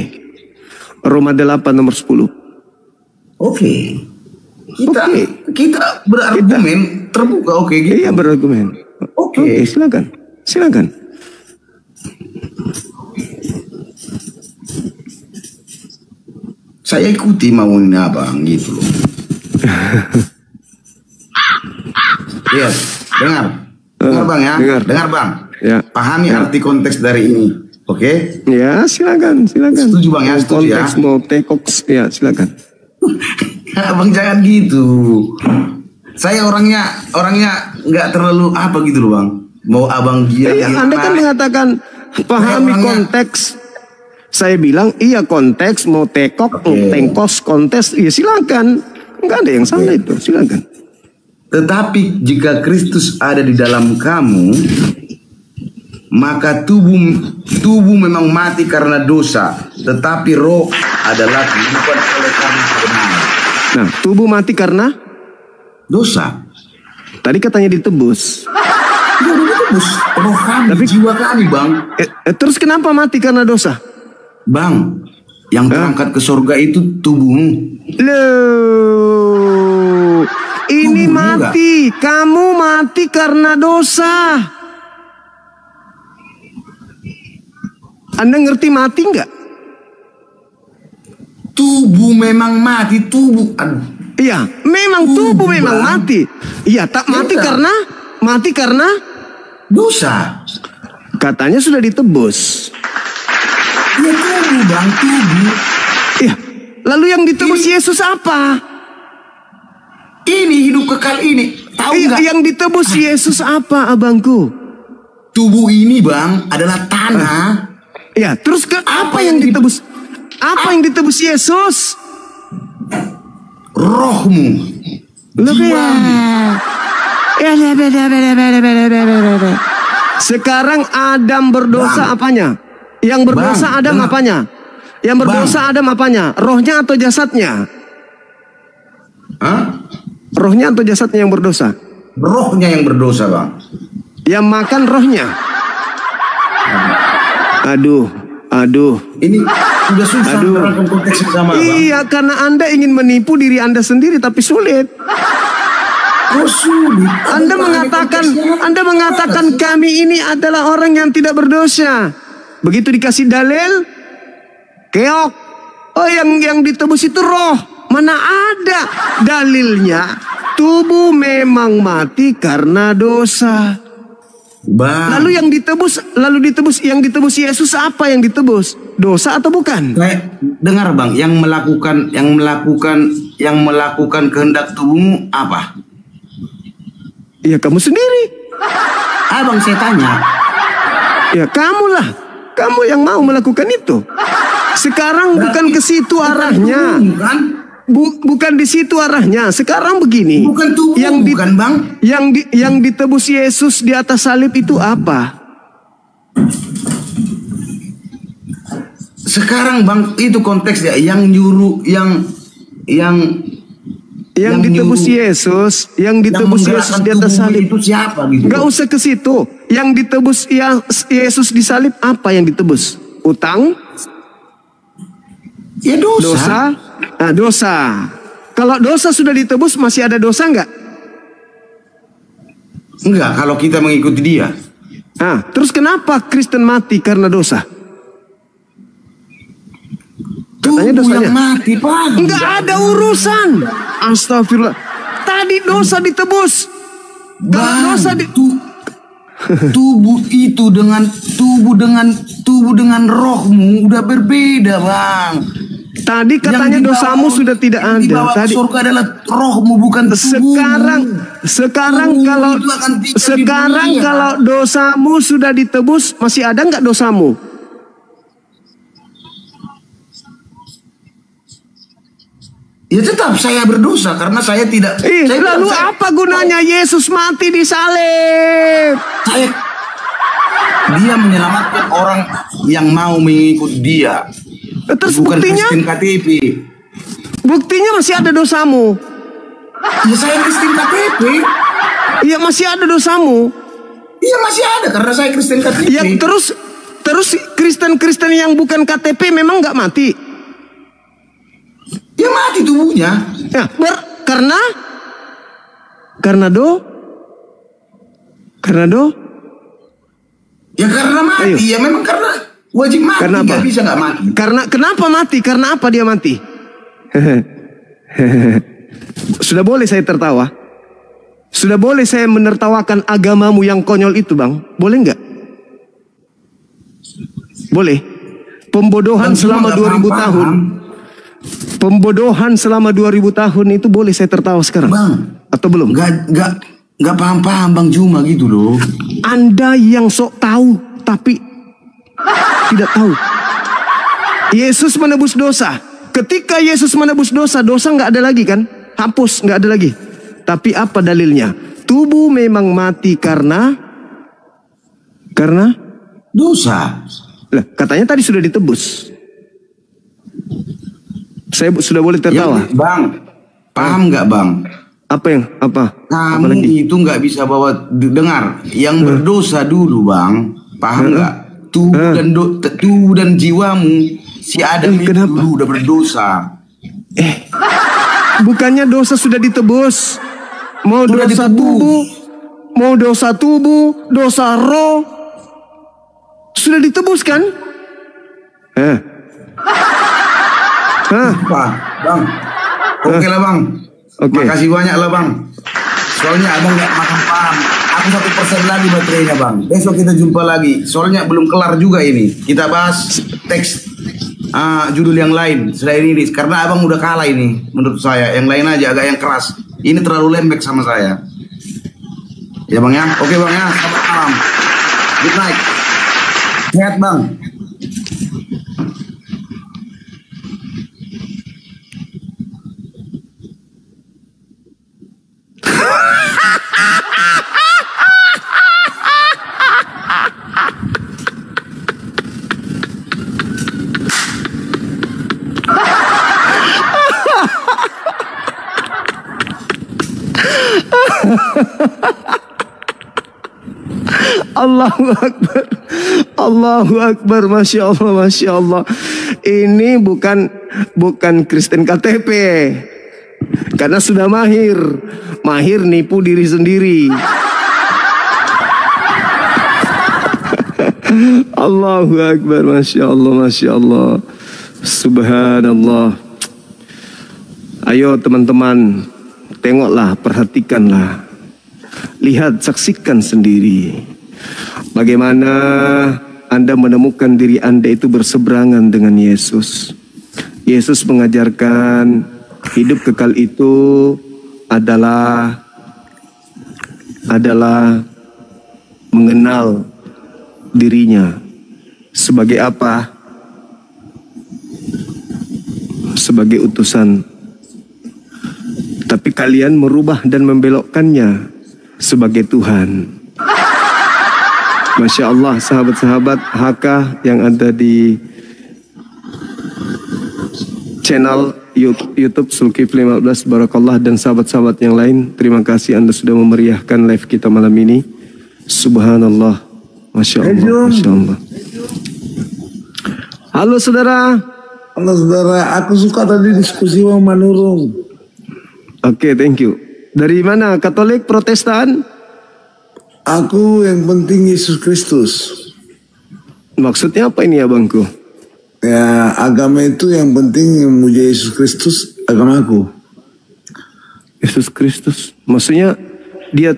Roma 8 nomor 10. Oke. Kita berargumen terbuka, oke gitu. Iya, berargumen. Oke, silakan. Silakan. Saya ikuti maunya Abang gitu loh. Iya, dengar. Dengar Bang ya. Dengar Bang. Ya. Pahami arti konteks dari ini. Oke? Ya, silakan. Setuju Bang ya, setuju ya. Konteks mau tekoks, ya silakan. Abang jangan gitu. Saya orangnya nggak terlalu apa gitu loh Bang. Mau Abang Anda kan mengatakan pahami konteks. Saya bilang iya konteks, mau tekok, mau tengkos, kontes, ya silakan. Enggak ada yang salah itu, silakan. Tetapi jika Kristus ada di dalam kamu, maka tubuh memang mati karena dosa, tetapi roh adalah kehidupan oleh karena kebenaran. Nah, tubuh mati karena dosa. Tadi katanya ditebus. Ya udah ditebus. Roh kami, tapi jiwa kami Bang. Terus kenapa mati karena dosa? Bang, yang terangkat ke surga itu tubuhmu. Loh, ini tubuhmu mati. Enggak? Kamu mati karena dosa. Anda ngerti mati enggak? Tubuh memang mati, tubuh. Iya, memang tubuh memang mati. Iya, tak mati karena dosa. Katanya sudah ditebus. Ya tubuh Bang, tubuh. Iya. Lalu yang ditebus Yesus apa? Ini hidup kekal ini. Tahu nggak? Yang ditebus Yesus apa, abangku? Tubuh ini Bang adalah tanah. Ya, terus apa yang ditebus? Apa yang ditebus Yesus? Rohmu. Sekarang Adam berdosa apanya? Yang berdosa Adam apanya? Yang berdosa Adam apanya? Rohnya atau jasadnya? Hah? Rohnya atau jasadnya yang berdosa? Rohnya yang berdosa Bang. Yang makan rohnya. Aduh. Ini udah susah menerangkan konteks sama Bang. Iya, karena Anda ingin menipu diri Anda sendiri tapi sulit. Sulit. Anda mengatakan kami ini adalah orang yang tidak berdosa. Begitu dikasih dalil, keok. Oh, yang ditebus itu roh. Mana ada dalilnya? Tubuh memang mati karena dosa. Bang. Lalu yang ditebus yang ditebus Yesus apa yang ditebus? Dosa atau bukan? Dengar Bang, yang melakukan kehendak tubuhmu apa? Ya kamu sendiri. Abang saya tanya. Ya kamulah. Kamu yang mau melakukan itu. Sekarang bukan ke situ arahnya. Bukan di situ arahnya. Sekarang begini. Bukan tubuh, bukan Bang. Yang ditebus Yesus di atas salib itu apa? Sekarang Bang, itu konteksnya yang nyuruh yang ditebus Yesus, yang ditebus Yesus di atas salib itu siapa gitu? Gak usah ke situ. Yang ditebus Yesus di salib apa yang ditebus? Utang? Ya dosa. Nah, dosa. Kalau dosa sudah ditebus masih ada dosa nggak? Enggak, kalau kita mengikuti dia. Nah, terus kenapa Kristen mati karena dosa? Katanya dosanya mati, Pak. Enggak ada urusan. Astagfirullah. Tadi dosa ditebus. Bang, tubuh itu dengan rohmu udah berbeda, Bang. Tadi katanya dosamu sudah tidak ada. Tadi surga adalah rohmu bukan tubuhmu. Sekarang kalau dosamu sudah ditebus, masih ada nggak dosamu? Ya tetap saya berdosa karena saya tidak. Lalu apa gunanya Yesus mati di salib? Dia menyelamatkan orang yang mau mengikut dia. Terus bukan buktinya? Kristen KTP. Buktinya masih ada dosamu. Ya saya Kristen KTP. Iya masih ada dosamu. Iya masih ada karena saya Kristen KTP. Ya terus Kristen-Kristen yang bukan KTP memang nggak mati? Ya mati tubuhnya. Ya, karena Ya karena mati. Ayo. Ya memang karena wajib mati. Karena apa? Gak bisa nggak mati. Kenapa mati? Karena apa dia mati? Sudah boleh saya tertawa? Sudah boleh saya menertawakan agamamu yang konyol itu, Bang? Boleh nggak? Boleh. Pembodohan selama 2000 tahun. Pembodohan selama 2000 tahun itu boleh saya tertawa sekarang? Bang, atau belum? Gak paham-paham Bang Juma gitu loh. Anda yang sok tahu tapi tidak tahu. Yesus menebus dosa. Ketika Yesus menebus dosa, dosa nggak ada lagi kan? Hapus, nggak ada lagi. Tapi apa dalilnya? Tubuh memang mati karena dosa. Lah, katanya tadi sudah ditebus. Saya sudah boleh tertawa. Ya, Bang, paham nggak Bang? Apa? Kamu itu nggak bisa bawa dengar. Yang berdosa dulu Bang, paham nggak? Tubuh dan jiwamu si Adam itu dulu udah berdosa. Bukannya dosa sudah ditebus? Mau sudah dosa ditebus. Tubuh, mau dosa tubuh, dosa roh sudah ditebus kan? Bang, oke lah Bang. Makasih banyak lah Bang. Soalnya abang nggak makan paham. Aku 1% lagi baterainya Bang. Besok kita jumpa lagi. Soalnya belum kelar juga ini. Kita bahas teks judul yang lain selain ini. Karena abang udah kalah ini menurut saya. Yang lain aja agak yang keras. Ini terlalu lembek sama saya. Ya Bang ya. Oke Bang ya. Selamat malam. Good night. Sehat Bang. Allahu Akbar. Allahu Akbar. Masya Allah, Masya Allah. Ini bukan Kristen KTP. Karena sudah mahir nipu diri sendiri. Allahu Akbar. Masya Allah, Masya Allah. Subhanallah. Ayo teman-teman, tengoklah, perhatikanlah. Lihat, saksikan sendiri. Bagaimana Anda menemukan diri Anda itu berseberangan dengan Yesus. Yesus mengajarkan hidup kekal itu adalah mengenal dirinya sebagai apa? Sebagai utusan. Tapi kalian merubah dan membelokkannya sebagai Tuhan. Masya Allah, sahabat-sahabat HK yang ada di channel YouTube Zulkifli 15, Barakallah, dan sahabat-sahabat yang lain, terima kasih Anda sudah memeriahkan live kita malam ini. Subhanallah, Masya Allah, Masya Allah. Halo saudara. Halo saudara, aku suka tadi diskusi sama Manurung. Oke, thank you. Dari mana? Katolik, Protestan? Aku yang penting Yesus Kristus. Maksudnya apa ini abangku? Ya, agama itu yang penting memuja Yesus Kristus, agamaku. Yesus Kristus, maksudnya dia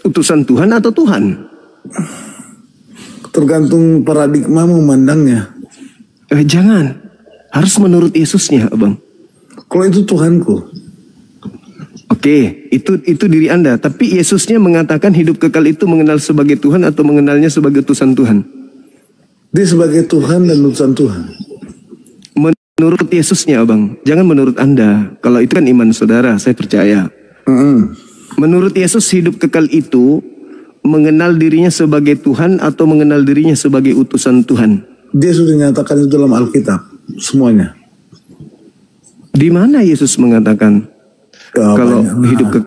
utusan Tuhan atau Tuhan? Tergantung paradigma memandangnya. Jangan, harus menurut Yesusnya, abang. Kalau itu Tuhanku. Oke, itu diri Anda. Tapi Yesusnya mengatakan hidup kekal itu mengenal sebagai Tuhan atau mengenalnya sebagai utusan Tuhan? Dia sebagai Tuhan dan utusan Tuhan. Menurut Yesusnya, abang. Jangan menurut Anda. Kalau itu kan iman saudara, saya percaya. Menurut Yesus hidup kekal itu mengenal dirinya sebagai Tuhan atau mengenal dirinya sebagai utusan Tuhan? Dia sudah nyatakan itu dalam Alkitab, semuanya. Di mana Yesus mengatakan? Kalau hidup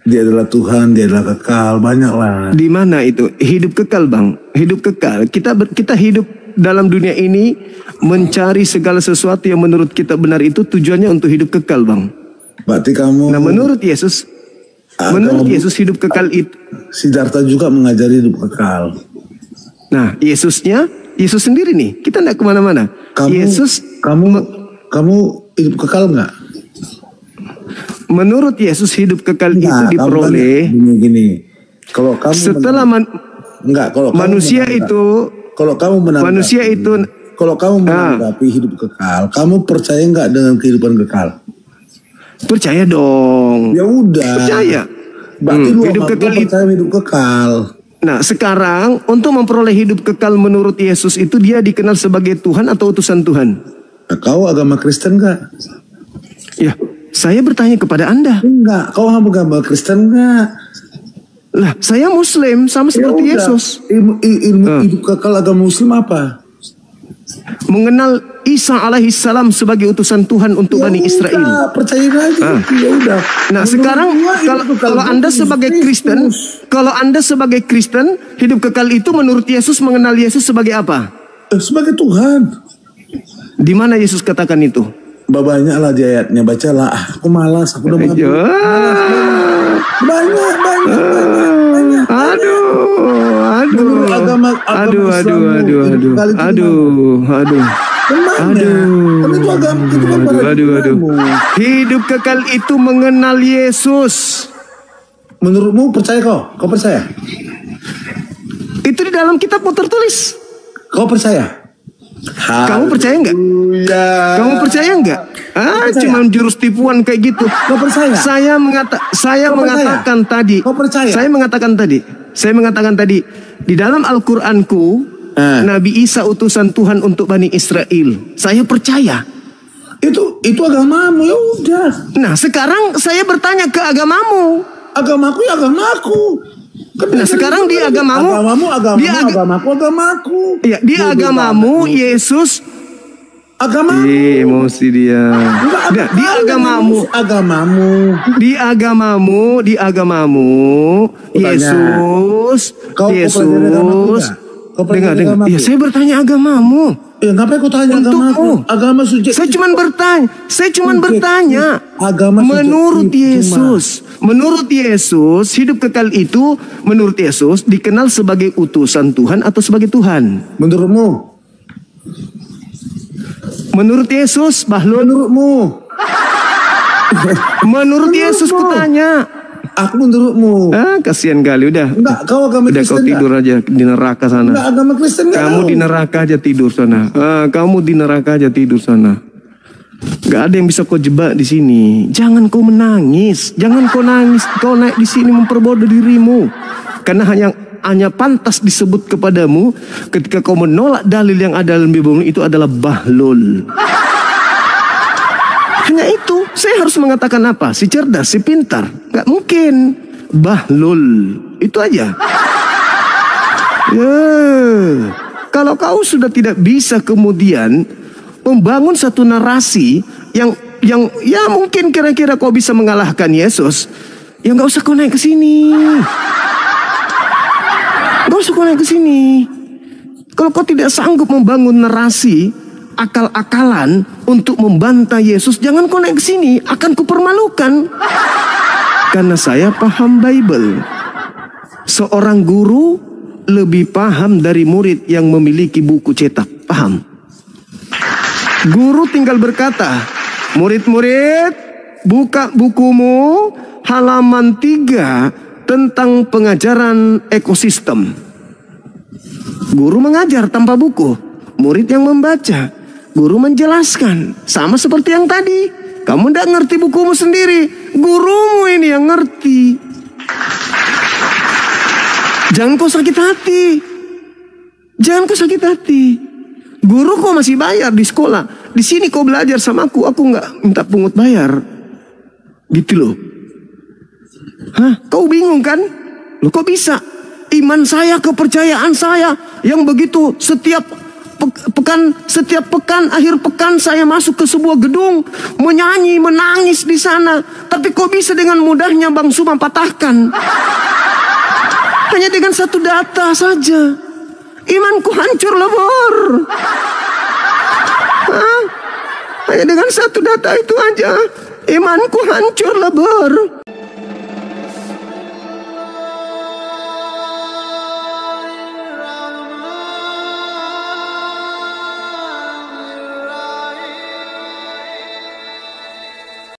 Dia adalah Tuhan, dia adalah kekal, banyaklah. Di mana itu? Hidup kekal, Bang. Hidup kekal. Kita hidup dalam dunia ini mencari segala sesuatu yang menurut kita benar, itu tujuannya untuk hidup kekal, Bang. Berarti kamu... Nah, menurut Yesus hidup kekal itu. Siddhartha juga mengajari hidup kekal. Nah, Yesus sendiri nih. Kita tidak kemana-mana. Kamu hidup kekal nggak? Menurut Yesus hidup kekal itu diperoleh gini. Kalau kamu setelah manusia itu, kalau kamu menanggapi hidup kekal, kamu percaya nggak dengan kehidupan kekal? Percaya dong. Ya udah. Percaya. Berarti lu hidup kekal percaya hidup kekal. Nah, sekarang untuk memperoleh hidup kekal menurut Yesus itu dia dikenal sebagai Tuhan atau utusan Tuhan? Nah, kau agama Kristen nggak? Ya, saya bertanya kepada Anda. Enggak, kau agama Kristen nggak? Lah, saya Muslim sama seperti Yesus. Ilmu hidup kekal agama Muslim apa? Mengenal Isa alaihissalam sebagai utusan Tuhan untuk Bani Israel. Percaya aja. Ya udah. Nah, sekarang kalau Anda sebagai Kristen, hidup kekal itu menurut Yesus mengenal Yesus sebagai apa? Sebagai Tuhan. Di mana Yesus katakan itu? Banyak lah di ayatnya, bacalah. Aku malas, aku udah mabuk. Banyak. Aduh. Hidup kekal itu mengenal Yesus. Menurutmu percaya kau? Kau percaya? Itu di dalam kitabmu tertulis. Kau percaya? Kamu percaya nggak? Kamu percaya nggak? Cuma jurus tipuan kayak gitu. Kau percaya? Saya mengatakan tadi. Kau percaya? Saya mengatakan tadi di dalam Al-Qur'anku, Nabi Isa utusan Tuhan untuk Bani Israel. Saya percaya. Itu agamamu, ya udah. Nah, sekarang saya bertanya ke agamamu. Agamaku ya agamaku. Nah, sekarang di agamamu, agamaku. Ya, di agamamu Yesus agamamu. Emosi dia. Di agamamu Yesus. Dengar. Ya, saya bertanya agamamu. Ya, ngapain kau tanya agamaku? Agama suci. Saya cuma bertanya. Agama Menurut Yesus, hidup kekal itu menurut Yesus dikenal sebagai utusan Tuhan atau sebagai Tuhan? Menurutmu? Menurut Yesus, Bahlul. Menurut Yesus kutanya. Aku menurutmu. Kasihan kali udah. Enggak, kau agama Kristen. Udah kau tidur aja di neraka sana. Enggak, agama Kristen enggak. Kamu di neraka aja tidur sana. Kamu di neraka aja tidur sana. Gak ada yang bisa kau jebak di sini. Jangan kau menangis. Jangan kau nangis. Kau naik di sini memperbodoh dirimu. Karena hanya pantas disebut kepadamu ketika kau menolak dalil yang ada dalam Bible itu adalah bahlul. Hanya itu. Saya harus mengatakan apa? Si cerdas, si pintar. Gak mungkin. Bahlul. Itu aja. Kalau kau sudah tidak bisa kemudian membangun satu narasi yang ya mungkin kira-kira kau bisa mengalahkan Yesus, ya nggak usah kau naik ke sini. Nggak usah kau naik ke sini. Kalau kau tidak sanggup membangun narasi akal-akalan untuk membantah Yesus, jangan kau naik ke sini. Akan kupermalukan. Karena saya paham Bible. Seorang guru lebih paham dari murid yang memiliki buku cetak. Paham? Guru tinggal berkata, murid-murid, buka bukumu halaman 3 tentang pengajaran ekosistem. Guru mengajar tanpa buku, murid yang membaca. Guru menjelaskan, sama seperti yang tadi. Kamu tidak ngerti bukumu sendiri, gurumu ini yang ngerti. Jangan kau sakit hati. Jangan kau sakit hati. Guru kau masih bayar di sekolah. Di sini kau belajar sama aku nggak minta pungut bayar. Gitu loh. Kau bingung kan? Loh kok bisa? Iman saya, kepercayaan saya yang begitu setiap setiap pekan, akhir pekan saya masuk ke sebuah gedung, menyanyi, menangis di sana. Tapi kok bisa dengan mudahnya Bang Suma patahkan? Hanya dengan satu data saja. Imanku hancur lebur. Hanya dengan satu data itu aja. Imanku hancur lebur.